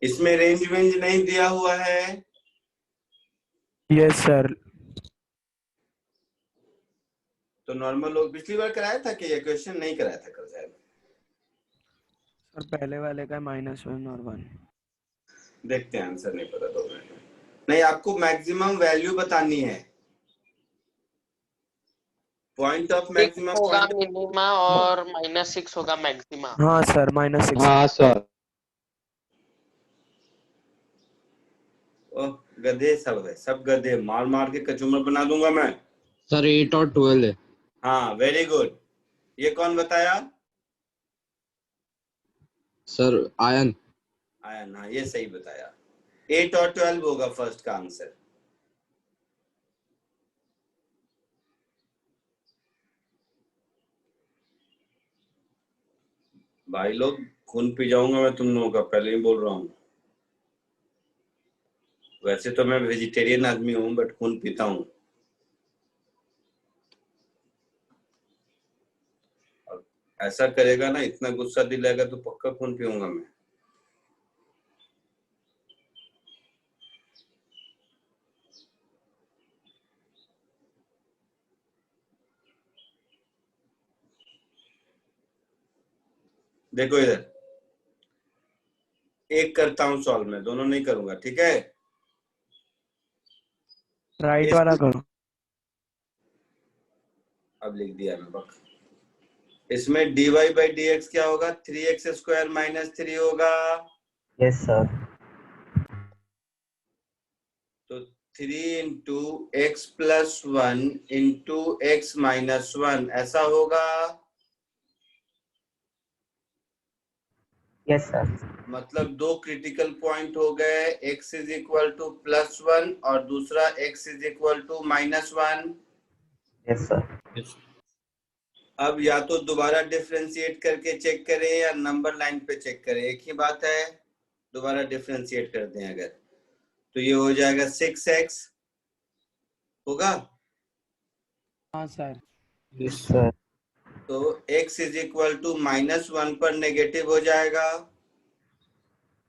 Speaker 1: इसमें रेंज वेंज नहीं दिया हुआ है।
Speaker 2: Yes sir.
Speaker 1: तो नॉर्मल लोग पिछली बार कराया था कि ये क्वेश्चन नहीं कराया था कल शायद?
Speaker 2: सर पहले वाले का -1 और 1।
Speaker 1: देखते हैं, आंसर नहीं पता 2 मिनट में। नहीं, आपको मैक्सिमम वैल्यू बतानी है, पॉइंट ऑफ
Speaker 6: 6
Speaker 1: मैक्सिमम
Speaker 6: होगा
Speaker 1: पॉइंट।
Speaker 6: मिनिमा और -6 होगा मैक्सिमा।
Speaker 2: हाँ सर -6।
Speaker 8: हाँ सर।
Speaker 1: ओह गधे सब है, सब गधे, मार मार के कचूमर बना दूंगा मैं।
Speaker 8: सर 8 और 12 है।
Speaker 1: हाँ वेरी गुड। ये कौन बताया?
Speaker 8: Sir ion.
Speaker 1: आयन, हाँ ये सही बताया। 8 और 12 होगा फर्स्ट का आंसर। भाई लोग खून पी जाऊंगा मैं तुम लोगों का, पहले ही बोल रहा हूँ। वैसे तो मैं वेजिटेरियन आदमी हूँ बट खून पीता हूँ। ऐसा करेगा ना, इतना गुस्सा दिलाएगा तो पक्का खून पीऊंगा मैं। देखो इधर, एक करता हूँ सॉल्व में, दोनों नहीं करूंगा, ठीक है?
Speaker 2: राइट वाला करो।
Speaker 1: अब लिख दिया मैं बक। इसमें dy by dx क्या होगा? 3x² - 3 होगा।
Speaker 9: Yes, sir.
Speaker 1: 3 into x plus 1 into x minus 1 ऐसा होगा।
Speaker 9: Yes, sir.
Speaker 1: मतलब दो क्रिटिकल पॉइंट हो गए, x इज इक्वल टू +1 और दूसरा x is equal to -1।
Speaker 9: Yes, sir.
Speaker 4: Yes.
Speaker 1: अब या तो दोबारा डिफरेंशिएट करके चेक करें या नंबर लाइन पे चेक करें, एक ही बात है। दोबारा डिफरेंशिएट कर दें अगर, तो ये हो जाएगा 6x होगा।
Speaker 2: हाँ सर।
Speaker 9: Yes, sir.
Speaker 1: तो x इज इक्वल टू -1 पर नेगेटिव हो जाएगा,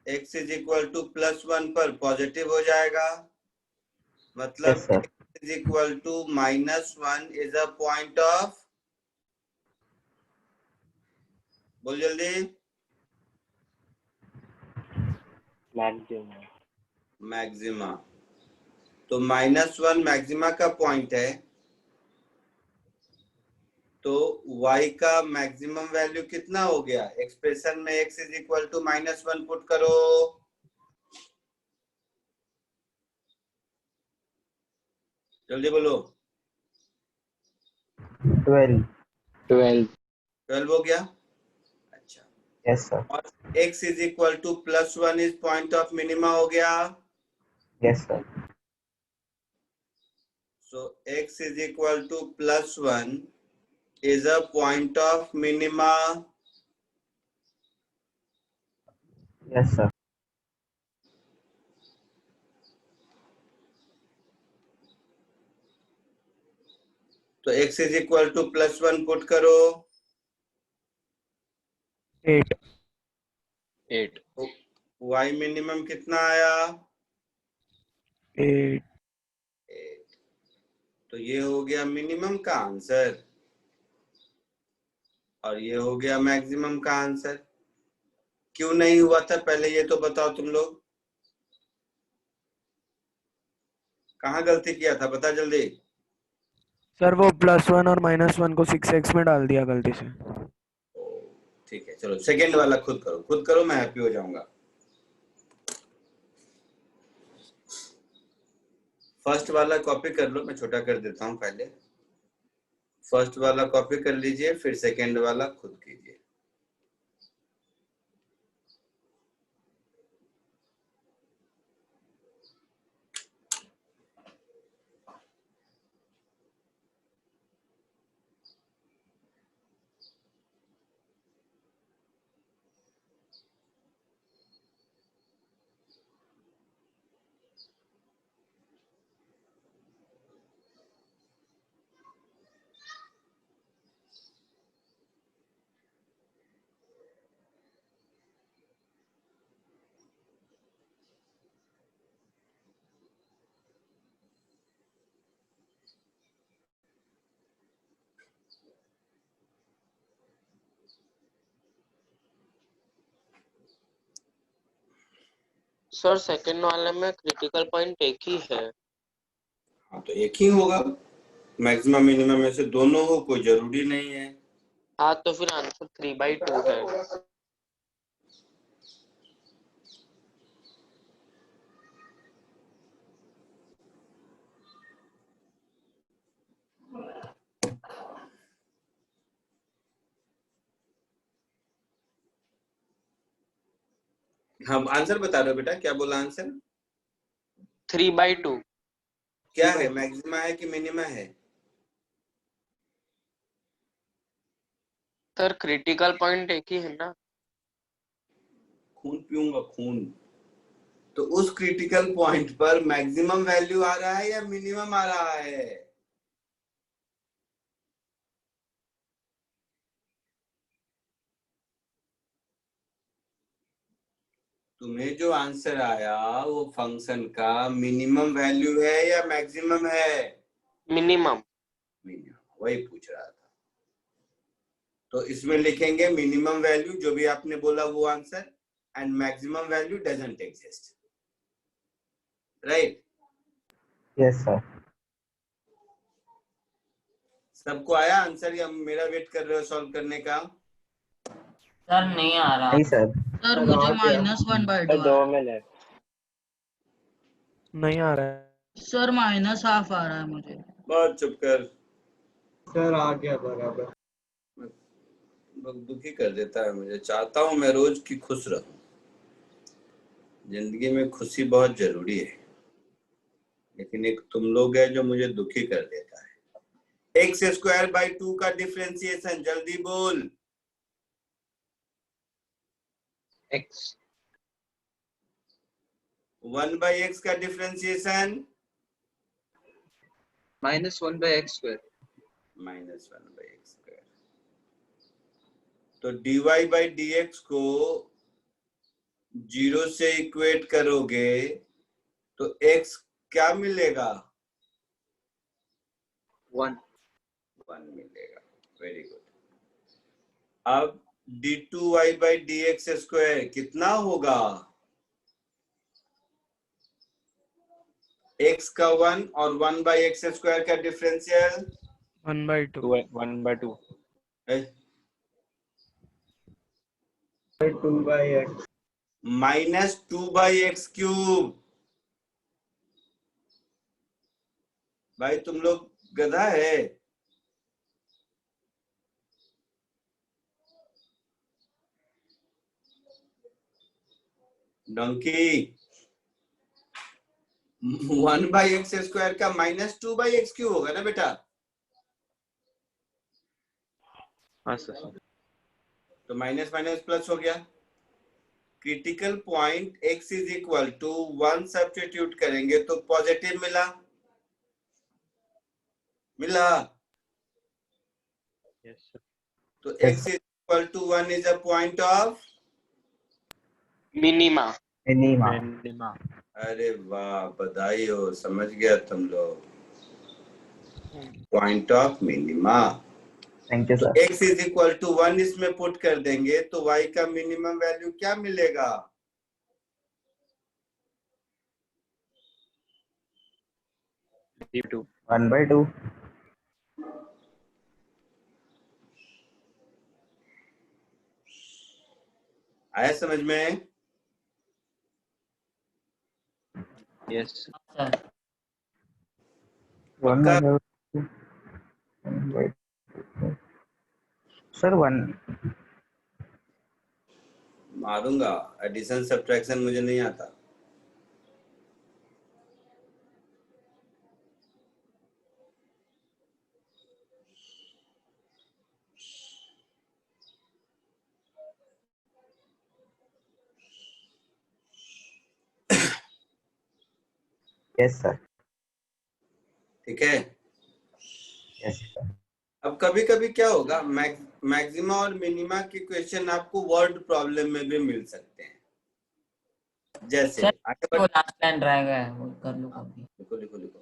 Speaker 1: x इज इक्वल टू +1 पर पॉजिटिव हो जाएगा। मतलब
Speaker 9: Yes, sir.
Speaker 1: x is equal to -1 is a point of, बोल जल्दी,
Speaker 9: Maximum.
Speaker 1: मैक्सिमा। तो -1 मैक्सिमा का पॉइंट है, तो y का मैक्सिमम वैल्यू कितना हो गया? एक्सप्रेशन में x is equal to -1 put करो, जल्दी बोलो।
Speaker 9: 12.
Speaker 1: 12 हो गया। अच्छा,
Speaker 9: Yes, sir.
Speaker 1: और x is equal to +1 is point of minima हो गया।
Speaker 9: Yes, sir.
Speaker 1: So x is equal to +1 is a point of minima।
Speaker 9: Yes, sir.
Speaker 1: तो x is equal to +1 put करो,
Speaker 2: 8।
Speaker 1: y मिनिमम कितना आया?
Speaker 2: 8।
Speaker 1: 8। तो ये हो गया मिनिमम का आंसर और ये हो गया मैक्सिमम का आंसर। क्यों नहीं हुआ था पहले ये तो बताओ तुम लोग, कहाँ गलती किया था, बता जल्दी।
Speaker 2: सर वो +1 और -1 को 6x में डाल दिया गलती से।
Speaker 1: ठीक है, चलो सेकंड वाला खुद करो, मैं हैप्पी हो जाऊंगा। फर्स्ट वाला कॉपी कर लो, मैं छोटा कर देता हूं पहले। फर्स्ट वाला कॉपी कर लीजिए, फिर सेकंड वाला खुद कीजिए।
Speaker 6: सर सेकंड वाले में क्रिटिकल पॉइंट एक ही है।
Speaker 1: हाँ तो एक ही होगा, मैक्सिमम मिनिमम में से दोनों हो, कोई जरूरी नहीं है।
Speaker 6: हाँ तो फिर आंसर 3/2 है।
Speaker 1: हाँ आंसर बता रहे हो बेटा, क्या बोला आंसर?
Speaker 6: 3/2।
Speaker 1: क्या है, मैक्सिमा है कि मिनिमा है?
Speaker 6: सर क्रिटिकल पॉइंट एक ही है ना।
Speaker 1: खून पीऊंगा खून। तो उस क्रिटिकल पॉइंट पर मैक्सिमम वैल्यू आ रहा है या मिनिमम आ रहा है? तुम्हें जो आंसर आया वो फंक्शन का मिनिमम वैल्यू है या मैक्सिमम है?
Speaker 6: मिनिमम।
Speaker 1: वही पूछ रहा था। तो इसमें लिखेंगे मिनिमम वैल्यू जो भी आपने बोला वो answer, and maximum value doesn't exist, right?
Speaker 9: Yes, sir.
Speaker 1: सबको आया आंसर या मेरा वेट कर रहे हो सॉल्व करने का?
Speaker 3: सर नहीं आ रहा।
Speaker 9: नहीं sir.
Speaker 7: सर मुझे -1/2
Speaker 9: दो में ले.
Speaker 2: नहीं आ रहा है।
Speaker 7: सर माइनस हाफ आ रहा है मुझे।
Speaker 1: बहुत चुप कर,
Speaker 8: सर आ गया बराबर।
Speaker 1: बहुत दुखी कर देता है मुझे। चाहता हूँ मैं रोज की खुश रहूं, जिंदगी में खुशी बहुत जरूरी है, लेकिन एक तुम लोग है जो मुझे दुखी कर देता है। एक्स स्क्वायर बाई 2 का डिफरेंशिएशन जल्दी बोल।
Speaker 3: x
Speaker 1: 1 बाई एक्स का differentiation
Speaker 3: -1/x square।
Speaker 1: -1 by x square. तो dy बाई dx को 0 से इक्वेट करोगे तो x क्या मिलेगा?
Speaker 3: 1
Speaker 1: 1 मिलेगा। Very good. अब d2y बाई dx स्क्वायर कितना होगा? x का 1 और 1 बाई एक्स स्क्वायर का differential
Speaker 2: 1/2।
Speaker 4: 1/2
Speaker 8: 2 by x।
Speaker 1: -2 by x cube. भाई तुम लोग गधा है। डंकी। 1 बाई एक्स स्क्वायर का -2 बाई एक्स क्यूब होगा ना बेटा?
Speaker 4: हाँ सर।
Speaker 1: तो माइनस माइनस प्लस हो गया। Critical point x is equal to 1 substitute करेंगे तो पॉजिटिव मिला।
Speaker 4: Yes sir.
Speaker 1: तो
Speaker 9: Yes,
Speaker 1: x is equal to 1 is a point of
Speaker 6: minima.
Speaker 9: minima.
Speaker 4: Minima.
Speaker 1: अरे वाह, बधाई हो, समझ गया तुम लोग। Point of minima.
Speaker 9: Thank you,
Speaker 1: तो
Speaker 9: sir.
Speaker 1: x is equal to 1 इसमें पुट कर देंगे तो y का मिनिमम वैल्यू क्या मिलेगा?
Speaker 4: D2।
Speaker 9: 1/2.
Speaker 1: आया समझ में?
Speaker 4: यस।
Speaker 3: सर
Speaker 9: 1
Speaker 1: पक्का?
Speaker 9: over 2. 1/2. Sir, 1.
Speaker 1: मारूंगा। एडिशन सब्ट्रैक्शन मुझे नहीं आता।
Speaker 9: Yes, sir.
Speaker 1: ठीक है।
Speaker 9: Yes, sir.
Speaker 1: अब कभी कभी क्या होगा, मैक्सिमा और मिनिमा के क्वेश्चन आपको वर्ड प्रॉब्लम में भी मिल सकते हैं। जैसे
Speaker 3: सर
Speaker 1: आगे
Speaker 3: वो
Speaker 1: बढ़।
Speaker 3: लास्ट लाइन रह गया है, वो कर लो कभी।
Speaker 1: लिखो लिखो लिखो।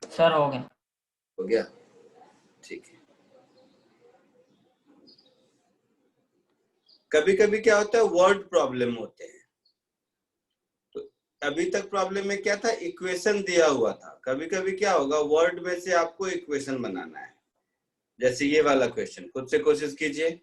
Speaker 3: सर हो गया।
Speaker 1: हो गया, ठीक है। कभी कभी क्या होता है, वर्ड प्रॉब्लम होते हैं। तो अभी तक प्रॉब्लम में क्या था, इक्वेशन दिया हुआ था। कभी कभी क्या होगा, वर्ड में से आपको इक्वेशन बनाना है। जैसे ये वाला क्वेश्चन, खुद से कोशिश कीजिए।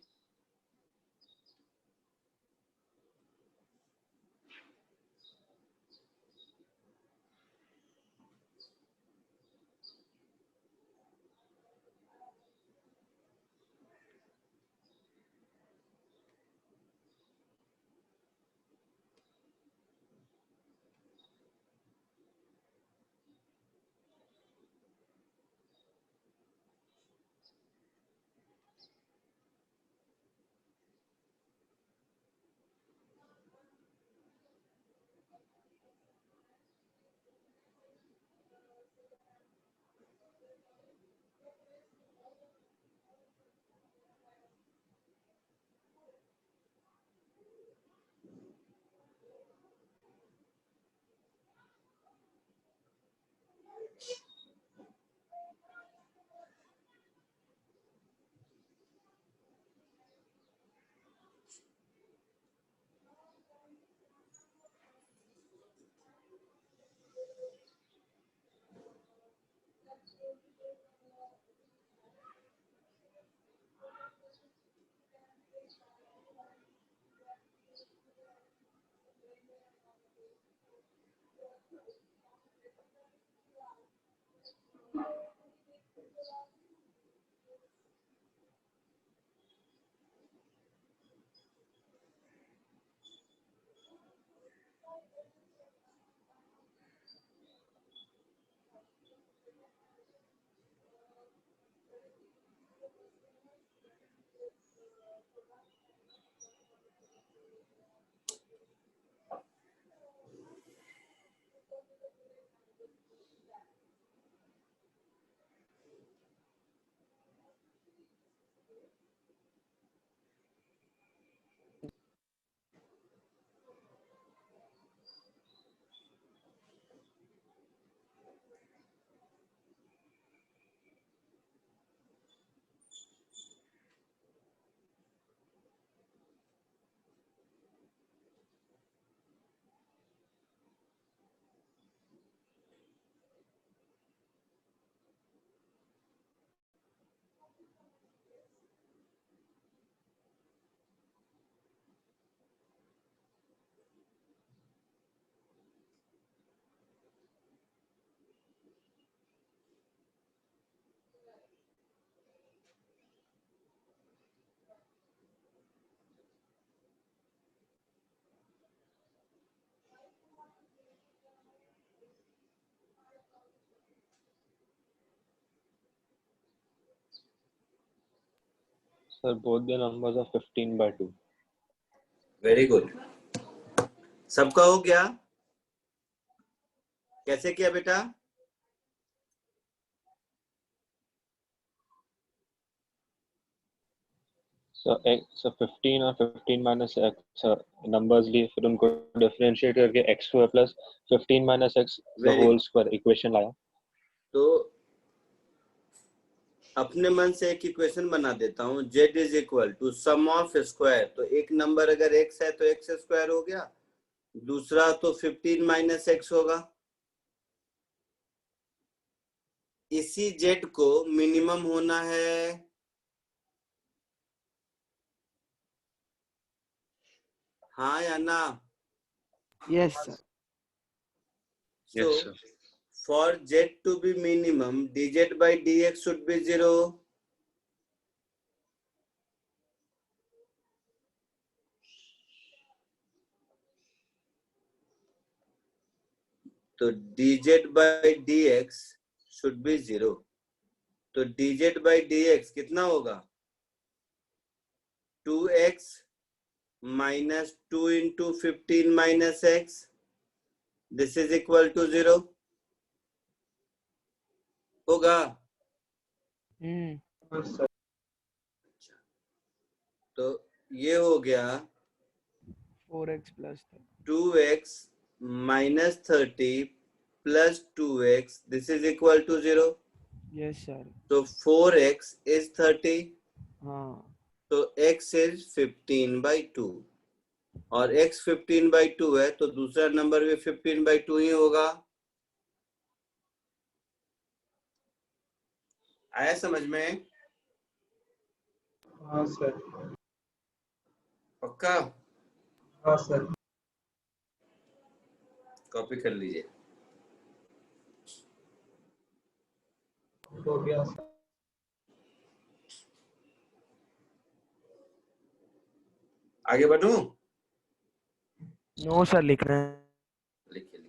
Speaker 4: Sir, both the numbers are 15/2.
Speaker 1: Very good. सबका हो गया? कैसे किया बेटा?
Speaker 4: So 15 और 15 minus x numbers लिए फिर उनको डिफरेंशिएट करके x² plus 15 minus x the
Speaker 1: Very
Speaker 4: whole square equation लाया।
Speaker 1: तो अपने मन से एक इक्वेशन बना देता हूँ, z is equal to sum of square. तो एक नंबर अगर x है तो x स्क्वायर हो गया, दूसरा तो 15 माइनस x होगा। इसी z को मिनिमम होना है, हाँ या ना?
Speaker 2: Yes, sir.
Speaker 1: So
Speaker 4: Yes, sir.
Speaker 1: for z to be minimum, dz by dx should be 0. तो dz by dx should be 0. तो dz by dx कितना होगा? 2x minus 2 into 15 minus x. This is equal to 0. होगा?
Speaker 8: हाँ sir.
Speaker 1: तो ये हो गया
Speaker 2: 4x plus
Speaker 1: 2x minus 30 plus 2x. This is equal to 0.
Speaker 2: Yes, sir.
Speaker 1: So 4x is 30.
Speaker 2: हाँ.
Speaker 1: तो x is 15/2 और x 15/2 है तो दूसरा नंबर भी 15/2 ही होगा। आया समझ में?
Speaker 8: हाँ सर।
Speaker 1: पक्का?
Speaker 8: हाँ सर।
Speaker 1: कॉपी कर लीजिए।
Speaker 8: हो गया सर।
Speaker 1: आगे बढ़ूं?
Speaker 2: No, sir, लिखना है.
Speaker 1: लिखिए लिखिए।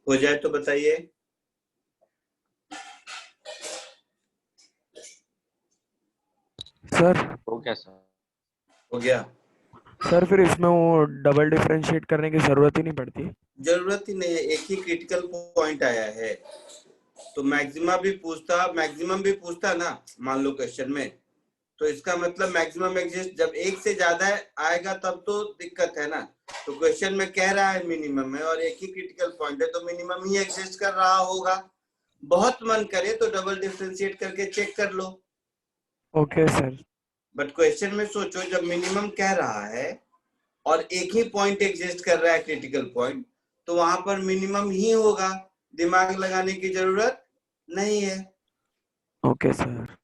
Speaker 1: हो जाए तो बताइए।
Speaker 2: सर.
Speaker 4: हो गया सर।
Speaker 1: हो गया।
Speaker 2: सर फिर इसमें वो डबल डिफरेंशिएट करने की जरूरत ही नहीं पड़ती?
Speaker 1: जरूरत ही नहीं है, एक ही क्रिटिकल पॉइंट आया है तो मैक्सिमम भी पूछता ना मान लो क्वेश्चन में, तो इसका मतलब मैक्सिमम एग्जिस्ट जब एक से ज्यादा आएगा तब तो दिक्कत है ना। तो क्वेश्चन में कह रहा है मिनिमम है और एक ही क्रिटिकल पॉइंट है, तो मिनिमम ही एग्जिस्ट कर रहा होगा। बहुत मन करे तो डबल डिफरेंशिएट करके चेक कर लो।
Speaker 2: Okay sir.
Speaker 1: बट क्वेश्चन में सोचो, जब मिनिमम कह रहा है और एक ही पॉइंट एग्जिस्ट कर रहा है क्रिटिकल पॉइंट, तो वहां पर मिनिमम ही होगा, दिमाग लगाने की जरूरत नहीं है।
Speaker 2: Okay sir.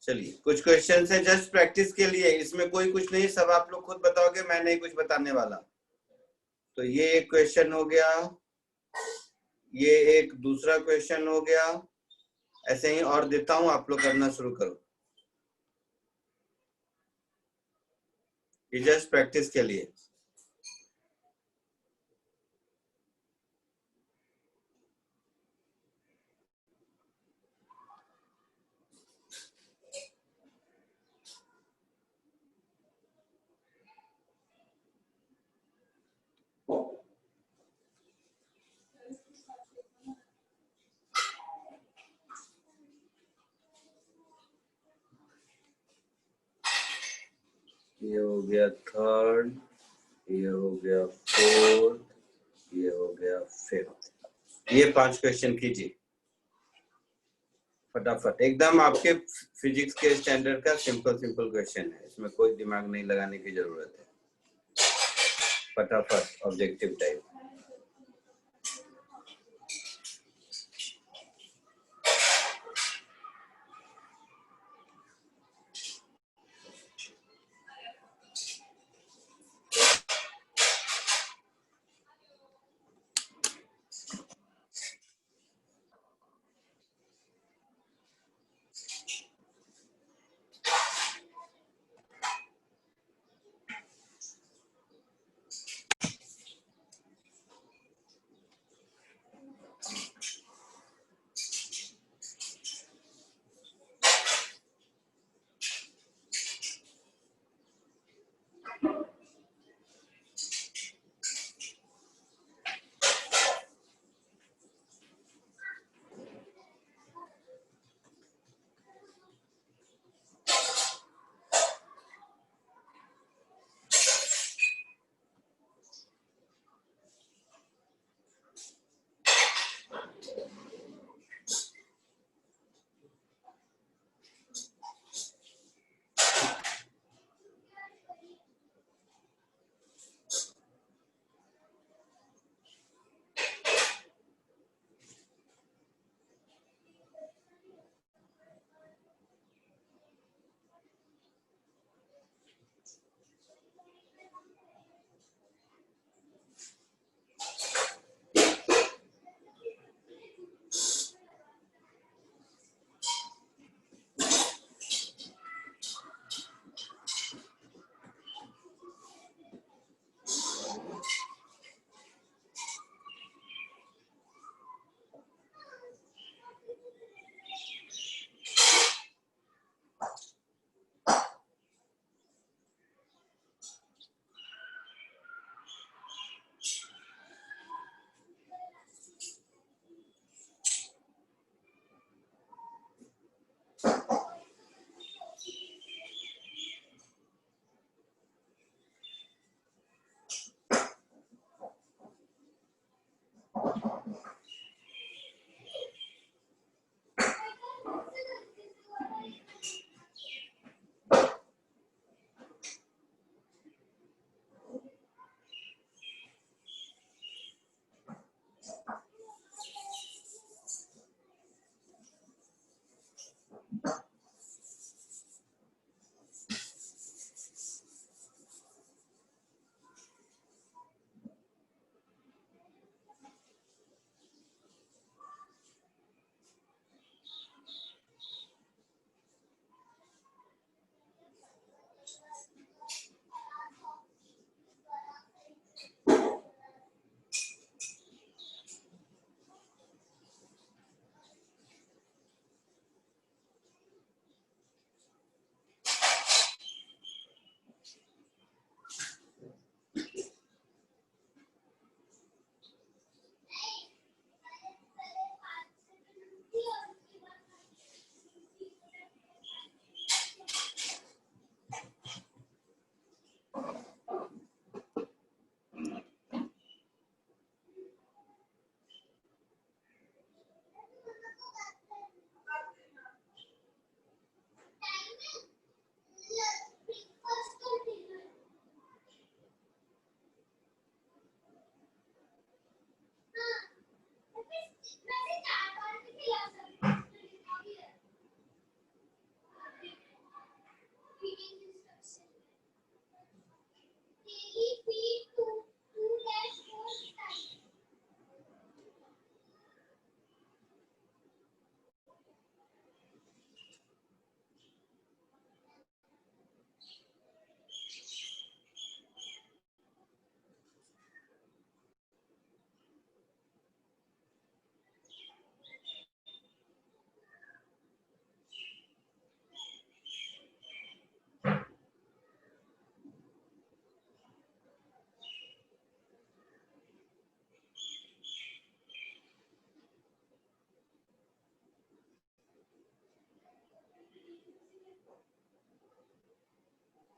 Speaker 1: चलिए कुछ क्वेश्चन है जस्ट प्रैक्टिस के लिए, इसमें कोई कुछ नहीं, सब आप लोग खुद बताओगे, मैं नहीं कुछ बताने वाला। तो ये एक क्वेश्चन हो गया, ये एक दूसरा क्वेश्चन हो गया, ऐसे ही और देता हूं, आप लोग करना शुरू करो। ये जस्ट प्रैक्टिस के लिए। ये हो गया थर्ड, ये हो गया फोर्थ, ये हो गया फिफ्थ। ये 5 क्वेश्चन कीजिए फटाफट, एकदम आपके फिजिक्स के स्टैंडर्ड का सिंपल क्वेश्चन है, इसमें कोई दिमाग नहीं लगाने की जरूरत है, फटाफट ऑब्जेक्टिव टाइप।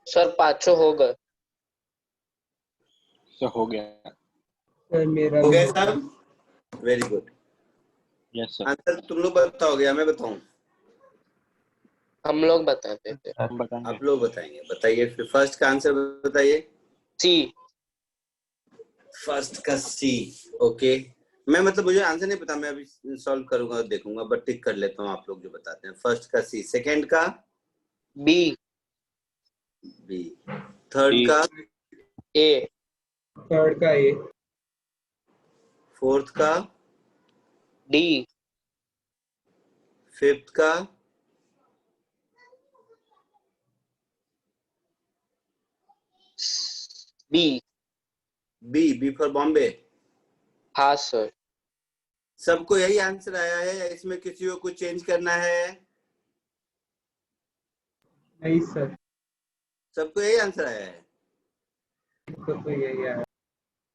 Speaker 6: सर 5 हो गए।
Speaker 4: सर हो गया।
Speaker 8: सर मेरा
Speaker 1: हो
Speaker 8: भी
Speaker 1: गया
Speaker 8: हो गया।
Speaker 1: साहब, very good.
Speaker 4: Yes sir.
Speaker 1: Answer तुम लोग बताओगे या मैं बताऊं?
Speaker 6: हम लोग बताते थे।
Speaker 4: हम बताएंगे।
Speaker 1: आप लोग बताएंगे, बताइए फिर फर्स्ट का आंसर बताइए।
Speaker 6: सी।
Speaker 1: फर्स्ट का सी, ओके। मैं मतलब मुझे आंसर नहीं पता, मैं अभी सॉल्व करूंगा और देखूंगा, बट टिक कर लेता हूँ आप लोग जो बताते हैं। फर्स्ट का सी, सेकंड का
Speaker 6: बी।
Speaker 1: B, third
Speaker 4: D.
Speaker 1: का
Speaker 6: ए।
Speaker 8: थर्ड का ए।
Speaker 1: फोर्थ का,
Speaker 6: डी।
Speaker 1: फिफ्थ का,
Speaker 6: B.
Speaker 1: B, B for Bombay.
Speaker 6: हाँ सर।
Speaker 1: सबको यही आंसर आया है या इसमें किसी को कुछ चेंज करना है?
Speaker 8: नहीं सर,
Speaker 1: सबको यही आंसर आया है?
Speaker 8: तो यही है।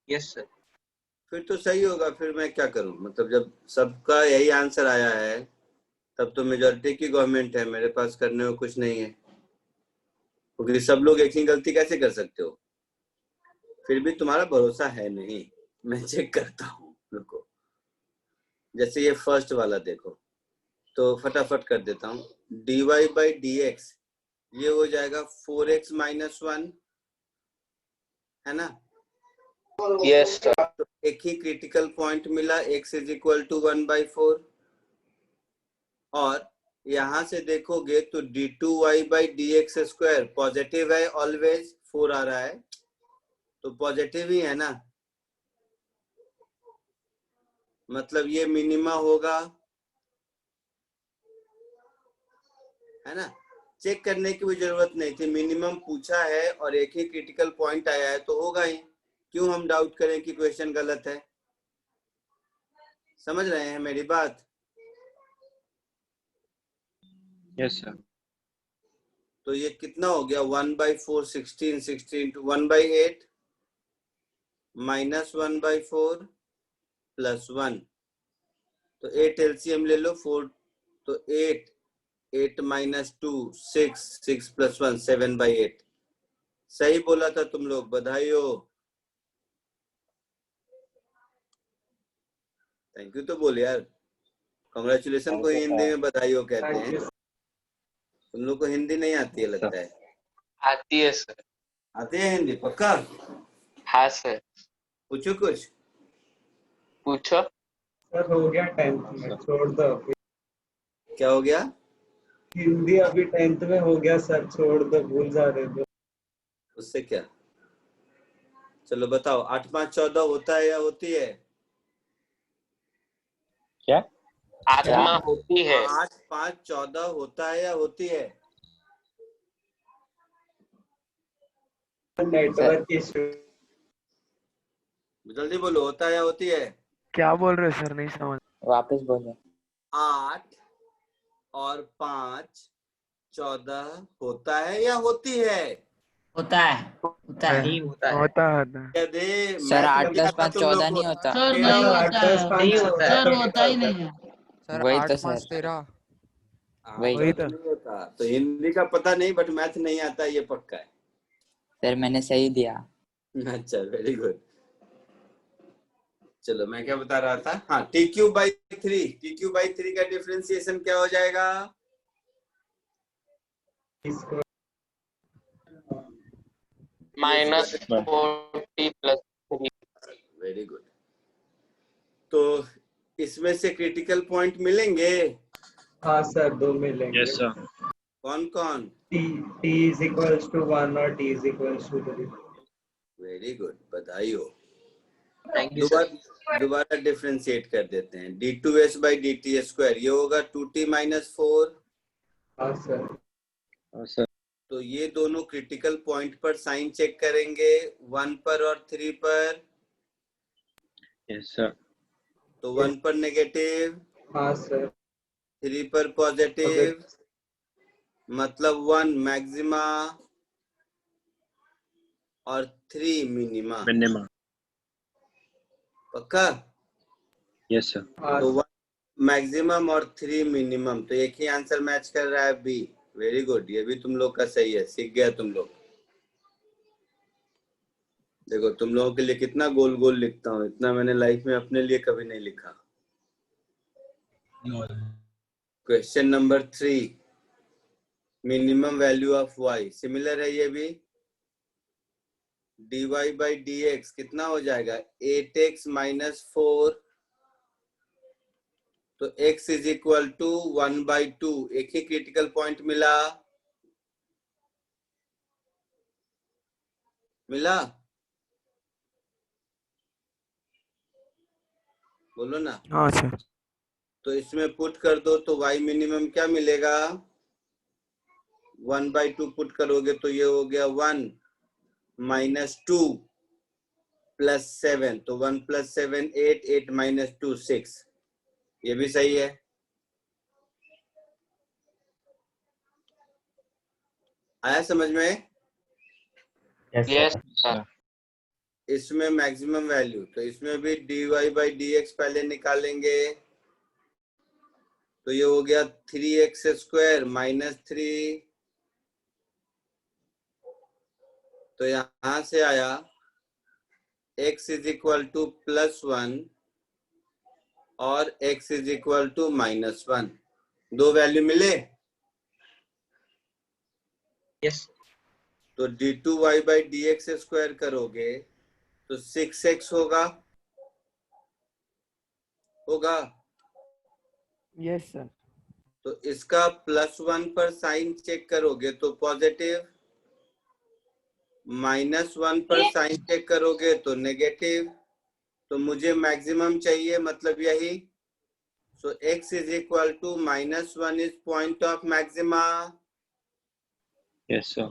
Speaker 6: Yes sir.
Speaker 1: फिर तो सही होगा, फिर मैं क्या करूं? मतलब जब सबका यही आंसर आया है तब तो मेजोरिटी की गवर्नमेंट है, मेरे पास करने को कुछ नहीं है, क्योंकि सब लोग एक ही गलती कैसे कर सकते हो? फिर भी तुम्हारा भरोसा है नहीं, मैं चेक करता हूँ, रुको। जैसे ये फर्स्ट वाला देखो, तो फटाफट कर देता हूँ। dy बाई डी एक्स, ये हो जाएगा 4x माइनस 1, है ना?
Speaker 6: Yes sir.
Speaker 1: तो एक ही क्रिटिकल पॉइंट मिला, x इज इक्वल टू 1/4। और यहां से देखोगे तो d2y by D x square positive है ऑलवेज, 4 आ रहा है तो पॉजिटिव ही है ना, मतलब ये मिनिमा होगा, है ना? चेक करने की भी जरूरत नहीं थी, मिनिमम पूछा है और एक ही क्रिटिकल पॉइंट आया है तो होगा ही। क्यों हम डाउट करें कि क्वेश्चन गलत है? समझ रहे हैं मेरी बात?
Speaker 4: Yes sir.
Speaker 1: तो ये कितना हो गया? 1/4 16, 16 to 1/8 माइनस 1/4 प्लस 1, तो 8 एलसीएम ले लो, 4 तो 8, 8 माइनस 2 6, 6 प्लस 1 7/8। सही बोला था तुम लोग, बधाई हो। थैंक यू तो बोल यार, कांग्रेचुलेशन को हिंदी में बधाई हो कहते हैं। तुम लोग को हिंदी नहीं आती है लगता है।
Speaker 6: आती है सर।
Speaker 1: आती है हिंदी पक्का?
Speaker 6: हाँ सर।
Speaker 1: पूछो कुछ।
Speaker 6: पूछो।
Speaker 8: सर हो गया 10th में, छोड़ दो अभी।
Speaker 1: क्या हो गया?
Speaker 8: हिंदी अभी 10th में हो गया सर, छोड़ दो, भूल जा रहे हो।
Speaker 1: उससे क्या, चलो बताओ। 8 5 14 होता है या होती है?
Speaker 4: क्या?
Speaker 6: आत्मा होती है।
Speaker 1: 8 5 14 होता है या होती है?
Speaker 8: Network issue.
Speaker 1: जल्दी बोलो, होता है या होती है?
Speaker 2: क्या बोल रहे हो सर, नहीं समझ।
Speaker 3: वापस बोलो।
Speaker 1: 8 और 5 14 होता है या होती है?
Speaker 7: होता है, होता है।
Speaker 3: नहीं होता है।
Speaker 2: होता है।
Speaker 1: यदि
Speaker 3: सर,
Speaker 1: मैथ
Speaker 3: 8
Speaker 1: नहीं
Speaker 3: +
Speaker 1: आता
Speaker 3: 5
Speaker 1: तुम लोग
Speaker 3: 14
Speaker 1: को,
Speaker 3: नहीं होता।
Speaker 7: सर
Speaker 1: तेरह
Speaker 7: नहीं
Speaker 1: और
Speaker 7: होता
Speaker 8: 8
Speaker 7: है,
Speaker 8: + 5
Speaker 3: होता है।
Speaker 7: सर होता ही नहीं है।
Speaker 2: सर
Speaker 3: वही
Speaker 2: 8
Speaker 3: तो
Speaker 2: 5
Speaker 3: सर।
Speaker 2: 13।
Speaker 1: वही
Speaker 2: वही
Speaker 1: तो
Speaker 2: तो।
Speaker 1: नहीं होता। तो हिंदी का पता नहीं, बट मैथ नहीं आता ये पक्का है।
Speaker 3: सर मैंने सही दिया।
Speaker 1: अच्छा, वेरी गुड। चलो मैं क्या बता रहा था, हाँ, t³/3, t³/3 का डिफरेंशिएशन क्या हो जाएगा?
Speaker 8: square
Speaker 6: minus 40 plus 3।
Speaker 1: Very good. तो इसमें से क्रिटिकल पॉइंट मिलेंगे?
Speaker 8: हाँ सर, दो मिलेंगे।
Speaker 4: Yes, sir.
Speaker 1: कौन कौन?
Speaker 8: t is equals to 1 और t is equals to 3।
Speaker 1: Very good, बधाई हो।
Speaker 3: Thank you sir.
Speaker 1: दोबारा डिफरेंशिएट कर देते हैं। d2s by dt स्क्वायर, ये होगा 2t minus 4।
Speaker 8: हाँ सर।
Speaker 4: Sir.
Speaker 1: तो ये दोनों क्रिटिकल पॉइंट पर साइन चेक करेंगे, 1 पर और 3 पर।
Speaker 4: Yes, sir.
Speaker 1: तो 1 पर नेगेटिव,
Speaker 8: हाँ सर।
Speaker 1: 3 पर पॉजिटिव, मतलब 1 मैक्सिमा और 3 मिनिमा।
Speaker 4: Minimum.
Speaker 1: पक्का?
Speaker 4: Yes, sir.
Speaker 8: हाँ
Speaker 1: तो 1 मैक्सिमम और 3 मिनिमम, तो एक ही आंसर मैच कर रहा है बी। वेरी गुड, ये भी तुम लोग का सही है, सीख गया तुम लोग। देखो तुम लोगों के लिए कितना गोल गोल लिखता हूँ, इतना मैंने लाइफ में अपने लिए कभी नहीं लिखा। Question number 3, minimum value of y, similar है ये भी। dy by dx कितना हो जाएगा? 8x minus 4। तो x इज इक्वल टू 1/2। एक ही क्रिटिकल पॉइंट मिला। बोलो ना।
Speaker 2: हाँ सर।
Speaker 1: तो इसमें पुट कर दो तो y मिनिमम क्या मिलेगा? 1/2 पुट करोगे तो ये हो गया 1 minus 2 plus 7। तो 1 plus 7 8, 8 minus 2 6। ये भी सही है। आया समझ में?
Speaker 9: Yes,
Speaker 6: yes
Speaker 9: sir.
Speaker 6: सर।
Speaker 1: इसमें मैक्सिमम वैल्यू, तो इसमें भी dy by dx पहले निकालेंगे। तो ये हो गया 3x स्क्वायर माइनस 3। तो यहां से आया x इज इक्वल टू +1 और x इज इक्वल टू -1। दो वैल्यू मिले।
Speaker 3: यस
Speaker 1: तो d2y by dx स्क्वायर करोगे तो 6x होगा।
Speaker 2: Yes sir.
Speaker 1: तो इसका +1 पर साइन चेक करोगे तो पॉजिटिव, -1 पर साइन चेक करोगे तो नेगेटिव। तो मुझे मैक्सिमम चाहिए, मतलब यही। So x is equal to -1 is point of maxima.
Speaker 4: Yes, sir.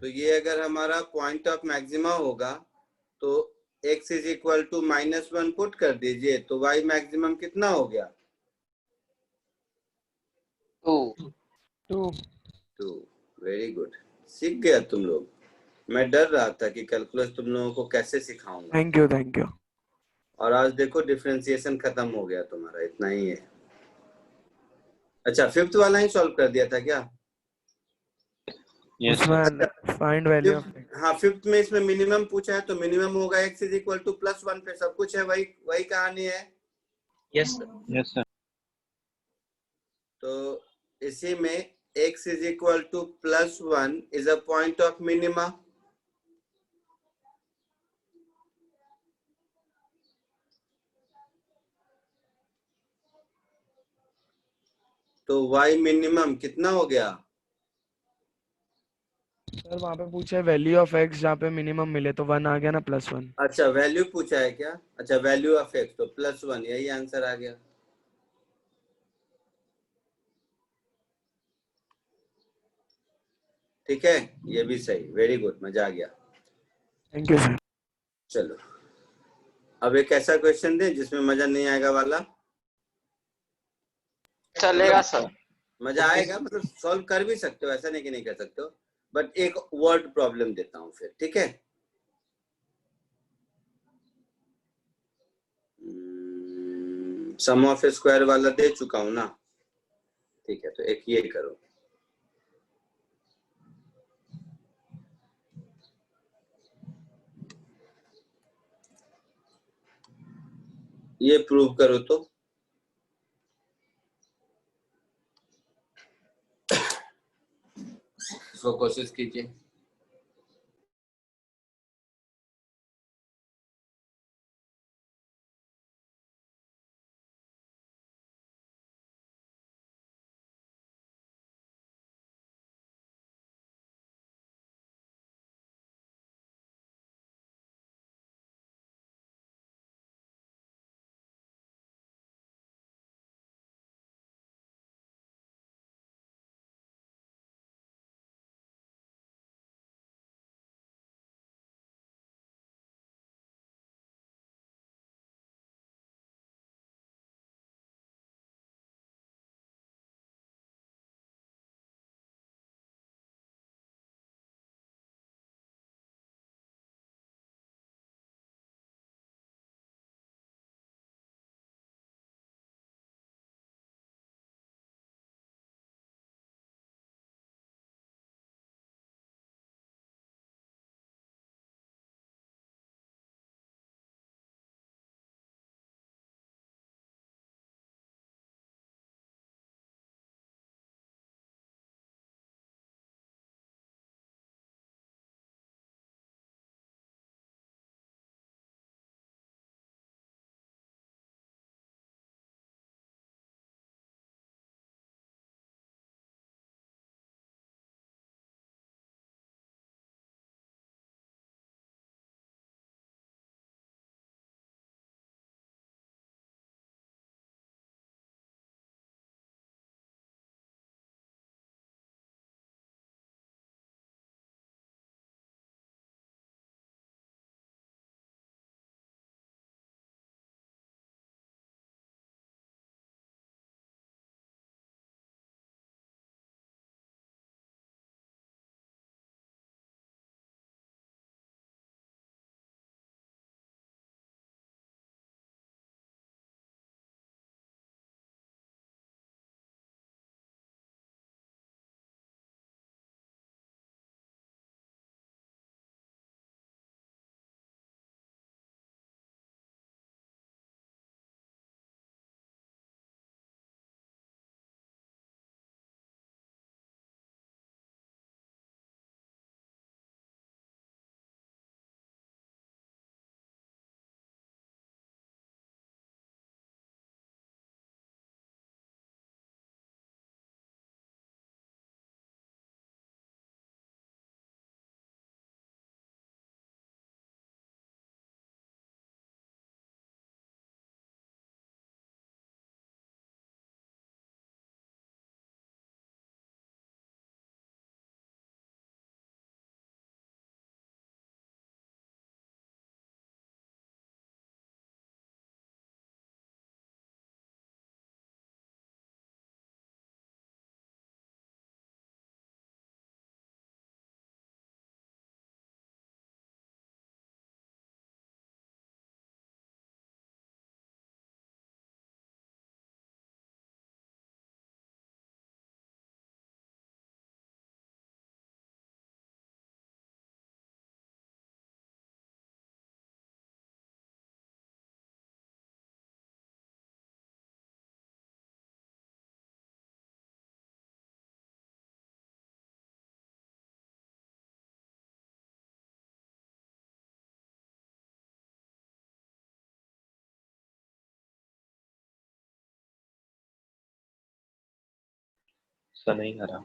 Speaker 1: तो ये अगर हमारा पॉइंट ऑफ मैक्सिमा होगा तो x is equal to -1 put कर दीजिए तो y मैक्सिमम कितना हो गया?
Speaker 6: 2।
Speaker 1: 2। वेरी गुड, सीख गया तुम लोग। मैं डर रहा था कि कैलकुलस तुम लोगों को कैसे सिखाऊंगा।
Speaker 2: Thank you thank you.
Speaker 1: और आज देखो डिफरेंशिएशन खत्म हो गया तुम्हारा, इतना ही है। अच्छा, 5th वाला ही सॉल्व कर दिया था क्या?
Speaker 4: Yes, sir.
Speaker 2: उसमें फाइंड वैल्यू ऑफ
Speaker 1: हाँ, 5th में इसमें मिनिमम पूछा है तो मिनिमम होगा x इज इक्वल टू +1 पे सब कुछ है, वही कहानी है।
Speaker 3: Yes sir.
Speaker 4: Yes, sir.
Speaker 1: तो इसी में x is equal to +1 is a point of minima. तो y मिनिमम कितना हो गया?
Speaker 2: सर वहाँ पे पूछा है वैल्यू ऑफ एक्स, जहाँ पे मिनिमम मिले तो 1 आ गया ना, +1।
Speaker 1: अच्छा, वैल्यू पूछा है क्या? अच्छा, वैल्यू ऑफ x, तो +1, यही आंसर आ गया। ठीक है, ये भी सही। वेरी गुड, मजा आ गया।
Speaker 2: Thank you sir.
Speaker 1: चलो अब एक ऐसा क्वेश्चन दे जिसमें मजा नहीं आएगा वाला।
Speaker 6: चलेगा सर।
Speaker 1: मजा आएगा, मतलब सॉल्व कर भी सकते हो, ऐसा नहीं कि नहीं कर सकते हो, बट एक वर्ड प्रॉब्लम देता हूं फिर, ठीक है? सम ऑफ स्क्वायर वाला दे चुका हूं ना, ठीक है? तो एक ये करो। ये प्रूव करो तो। उसको कोशिश कीजिए।
Speaker 4: सर नहीं आ रहा।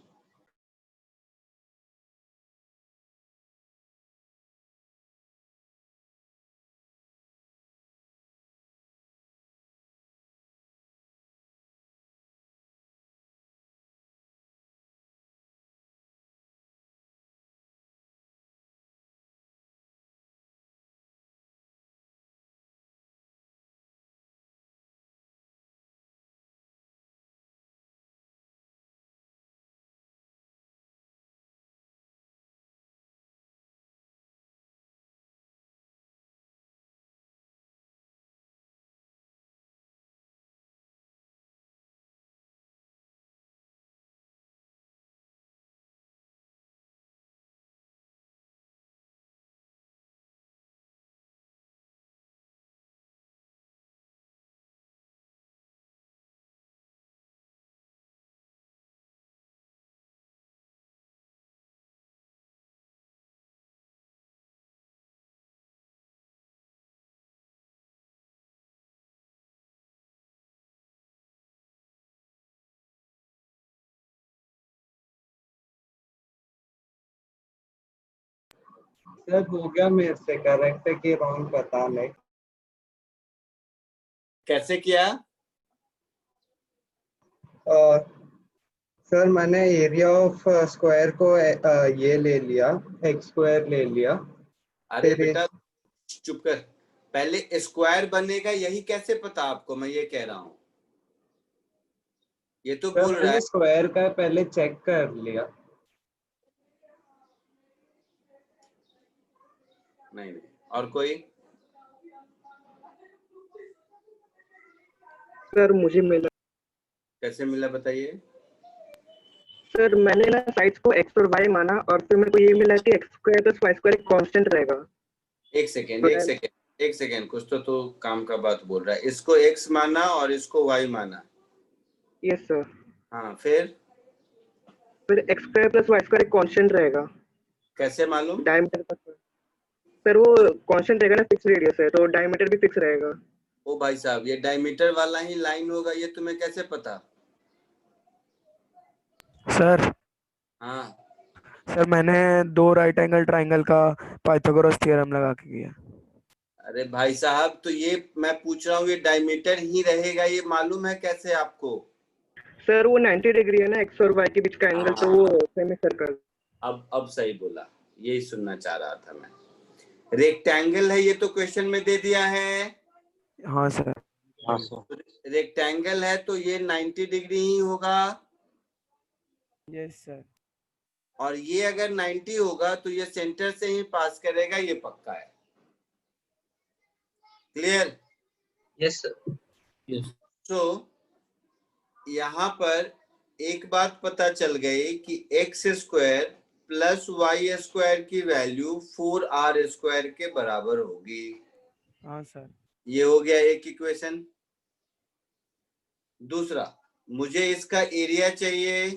Speaker 8: सर हो गया मेरे से, करेक्ट है कि रॉन्ग पता नहीं।
Speaker 1: कैसे किया?
Speaker 8: सर मैंने एरिया ऑफ स्क्वायर को ये ले लिया, एक्स स्क्वायर ले लिया।
Speaker 1: अरे
Speaker 8: फिर
Speaker 1: बेटा चुप कर, पहले स्क्वायर बनेगा यही कैसे पता आपको? मैं ये कह रहा हूं, ये तो
Speaker 8: सर
Speaker 1: बोल रहा
Speaker 8: मैंने
Speaker 1: है।
Speaker 8: स्क्वायर का पहले चेक कर लिया।
Speaker 1: नहीं नहीं, और कोई?
Speaker 2: सर मुझे मिला।
Speaker 1: कैसे मिला बताइए?
Speaker 2: सर मैंने ना साइड्स को एक्स और वाई माना और फिर मेरे को ये मिला कि x square plus y square एक कांस्टेंट रहेगा।
Speaker 1: एक सेकेंड, कुछ तो काम का बात बोल रहा है। इसको एक्स माना और इसको वाई माना।
Speaker 2: Yes sir.
Speaker 1: हाँ, फिर
Speaker 2: x square plus y square एक कांस्टेंट रहेगा।
Speaker 1: कैसे मालूम?
Speaker 2: डायमीटर का सर वो कांस्टेंट रहेगा ना, फिक्स रेडियस है तो डायमीटर भी फिक्स रहेगा।
Speaker 1: ओ भाई साहब, ये डायमीटर वाला ही लाइन होगा, ये तुम्हें कैसे पता?
Speaker 2: सर
Speaker 1: हाँ,
Speaker 2: सर मैंने दो राइट एंगल ट्राइंगल का पाइथागोरस थ्योरम लगा के किया।
Speaker 1: अरे भाई साहब, तो ये मैं पूछ रहा हूँ, ये डायमीटर ही रहेगा, ये मालूम है कैसे आपको?
Speaker 2: सर वो 90 डिग्री है ना एक्स और वाई के बीच का एंगल, तो वो सेमी सर्कल।
Speaker 1: अब सही बोला, यही सुनना चाह रहा था मैं। रेक्टेंगल है ये तो क्वेश्चन में दे दिया है।
Speaker 2: हाँ सर।
Speaker 4: हाँ सर।
Speaker 1: रेक्टेंगल है तो ये 90 डिग्री ही होगा।
Speaker 2: Yes sir.
Speaker 1: और ये अगर 90 होगा तो ये सेंटर से ही पास करेगा, ये पक्का है। क्लियर?
Speaker 9: Yes, sir.
Speaker 1: तो यहाँ पर एक बात पता चल गई कि x square plus y square की वैल्यू 4r स्क्वायर के बराबर होगी।
Speaker 2: हाँ सर।
Speaker 1: ये हो गया एक इक्वेशन। दूसरा, मुझे इसका एरिया चाहिए,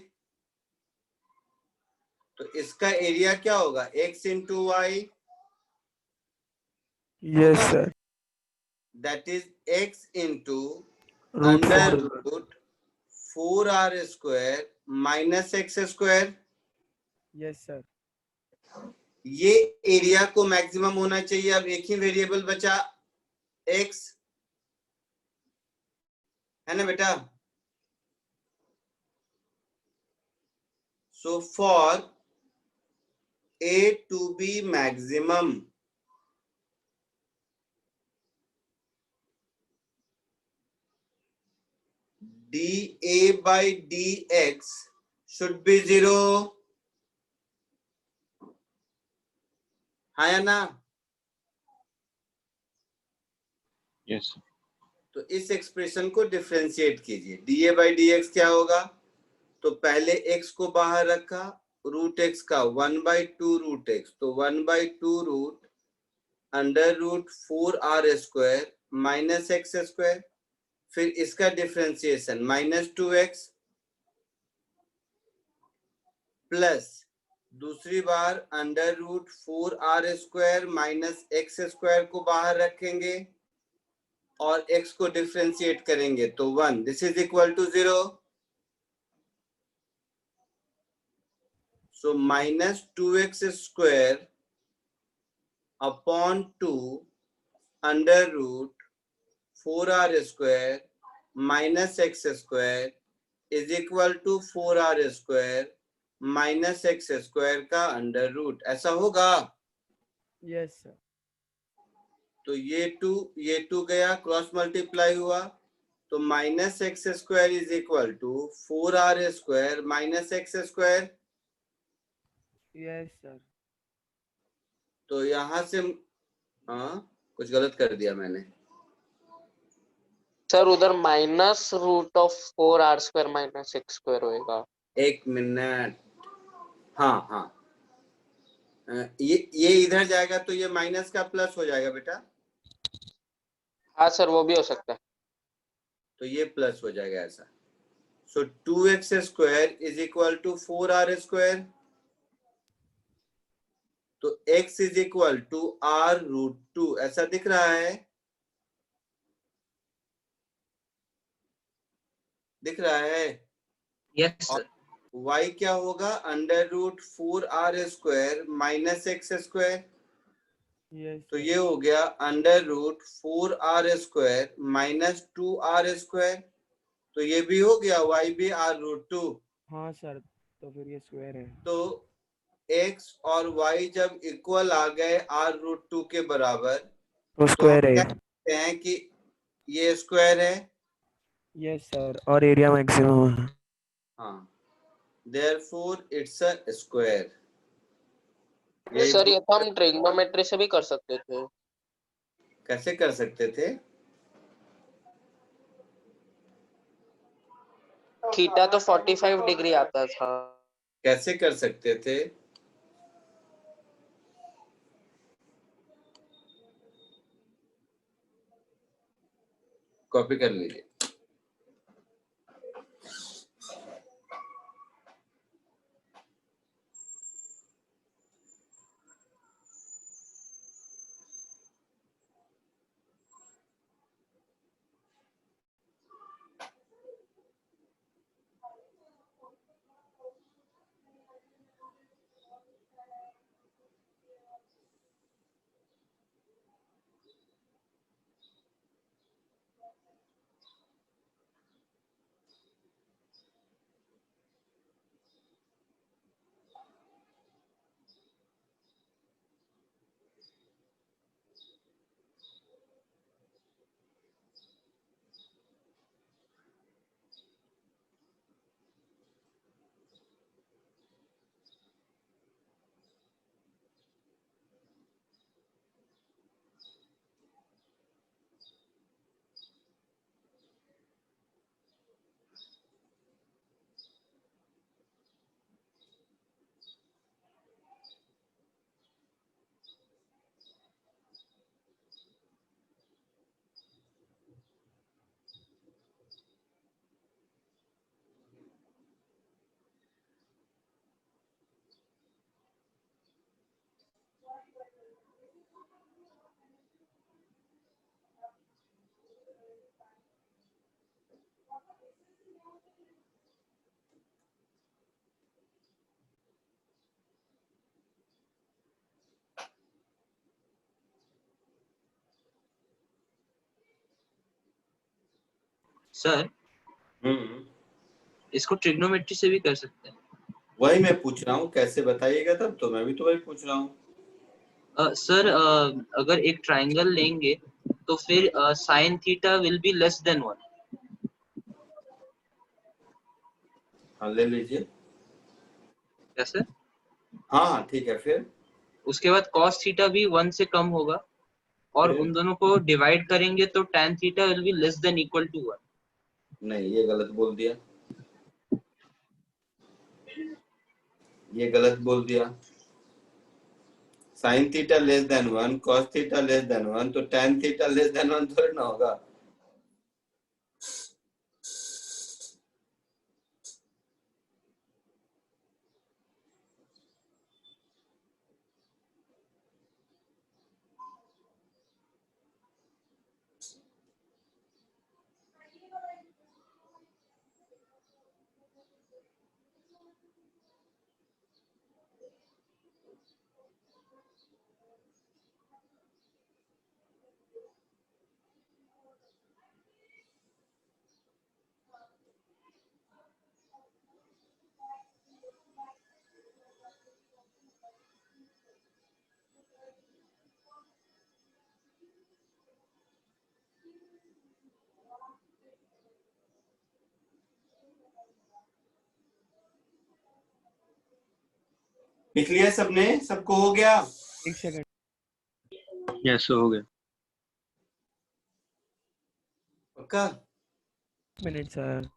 Speaker 1: तो इसका एरिया क्या होगा? x into y.
Speaker 2: Yes sir.
Speaker 1: That is x into
Speaker 2: root
Speaker 1: under
Speaker 2: 4।
Speaker 1: Root 4r square minus x square.
Speaker 2: Yes sir.
Speaker 1: ये एरिया को मैक्सिमम होना चाहिए। अब एक ही वेरिएबल बचा x, है ना बेटा? So for a to be maximum, dA by dx should be 0। हाँ या ना?
Speaker 4: यस।
Speaker 1: तो इस एक्सप्रेशन को डिफरेंशिएट कीजिए। dA by dx क्या होगा? तो पहले x को बाहर रखा, रूट x का 1/2 रूट x, तो 1/2 root under root 4r square minus x square. फिर इसका डिफरेंशिएशन -2x प्लस दूसरी बार under root 4r square minus x square को बाहर रखेंगे और x को डिफरेंशिएट करेंगे तो 1, this is equal to 0। So -2x square upon 2 under root 4r square minus x square is equal to 4r square minus x square का under root. ऐसा होगा?
Speaker 2: Yes sir.
Speaker 1: तो ये 2 गया, क्रॉस मल्टीप्लाई हुआ, तो minus x square is equal to 4r square minus x square.
Speaker 2: Yes sir.
Speaker 1: तो यहां से कुछ गलत कर दिया मैंने।
Speaker 6: सर उधर minus root of 4r square minus x square होएगा।
Speaker 1: एक मिनट, हाँ, ये इधर जाएगा तो ये माइनस का प्लस हो जाएगा बेटा।
Speaker 6: हाँ सर, वो भी हो सकता है।
Speaker 1: तो ये प्लस हो जाएगा ऐसा। So 2x square is equal to 4r square, तो x is equal to r root 2, ऐसा दिख रहा है? दिख रहा है?
Speaker 9: Yes, sir.
Speaker 1: y क्या होगा? Under root 4r square minus x square.
Speaker 10: Yes
Speaker 1: तो ये हो गया √4r² माइनस 2r²। तो ये भी हो गया y भी r√2।
Speaker 10: हाँ सर, तो फिर ये स्क्वायर है।
Speaker 1: तो x और y जब इक्वल आ गए r√2 के बराबर,
Speaker 10: तो
Speaker 1: तो हम
Speaker 10: स्क्वायर
Speaker 1: कह
Speaker 10: है।
Speaker 1: सकते हैं कि ये स्क्वायर है।
Speaker 10: यस सर, और एरिया मैक्सिमम है।
Speaker 1: हाँ, therefore it's a square।
Speaker 6: Sir ये तो हम ट्रिग्नोमेट्री से भी कर सकते थे।
Speaker 1: कैसे कर सकते थे?
Speaker 6: थीटा तो 45 डिग्री आता था।
Speaker 1: कैसे कर सकते थे? कॉपी कर लीजिए।
Speaker 9: सर इसको ट्रिग्नोमेट्री से भी कर सकते हैं।
Speaker 1: वही मैं पूछ रहा हूँ, कैसे बताइएगा तब तो। मैं भी तो वही पूछ रहा हूँ।
Speaker 9: सर अगर एक ट्रायंगल लेंगे तो फिर sine theta will be less then 1।
Speaker 1: हाँ, ले लीजिए।
Speaker 9: कैसे?
Speaker 1: हाँ ठीक है। फिर
Speaker 9: उसके बाद cos थीटा भी 1 से कम होगा, और
Speaker 1: फिर?
Speaker 9: उन दोनों को डिवाइड करेंगे तो tan theta will be less than equal to 1।
Speaker 1: नहीं, ये गलत बोल दिया। ये गलत बोल दिया। Sine theta less than 1, cos theta less than 1, तो tan थीटा लेस देन 1 थोड़ी ना होगा। लिख लिया सबने? सबको हो गया?
Speaker 10: एक सेकंड।
Speaker 4: यस हो गया।
Speaker 1: पक्का?
Speaker 10: Minute sir.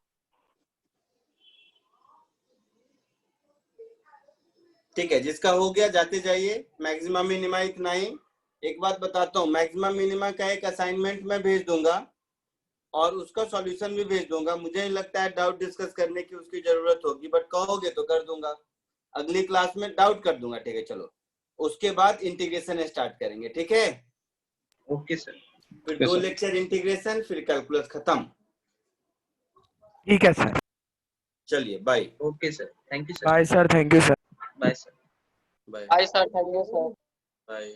Speaker 1: ठीक है, जिसका हो गया जाते जाइए। मैक्सिमम मिनिमा इतना ही। एक बात बताता हूँ, मैक्सिमम मिनिमा का एक असाइनमेंट मैं भेज दूंगा और उसका सॉल्यूशन भी भेज दूंगा। मुझे नहीं लगता है डाउट डिस्कस करने की उसकी जरूरत होगी, बट कहोगे तो कर दूंगा। अगली क्लास में डाउट कर दूंगा। ठीक है, चलो। उसके बाद इंटीग्रेशन स्टार्ट करेंगे। ठीक है?
Speaker 9: Okay sir.
Speaker 1: फिर 2 लेक्चर इंटीग्रेशन, फिर कैलकुलस खत्म।
Speaker 10: ठीक है सर।
Speaker 1: चलिए, bye.
Speaker 9: Okay sir, thank you sir.
Speaker 10: Bye sir, thank you sir.
Speaker 9: Bye sir.
Speaker 1: Bye
Speaker 6: hi sir, thank you sir.
Speaker 1: Bye.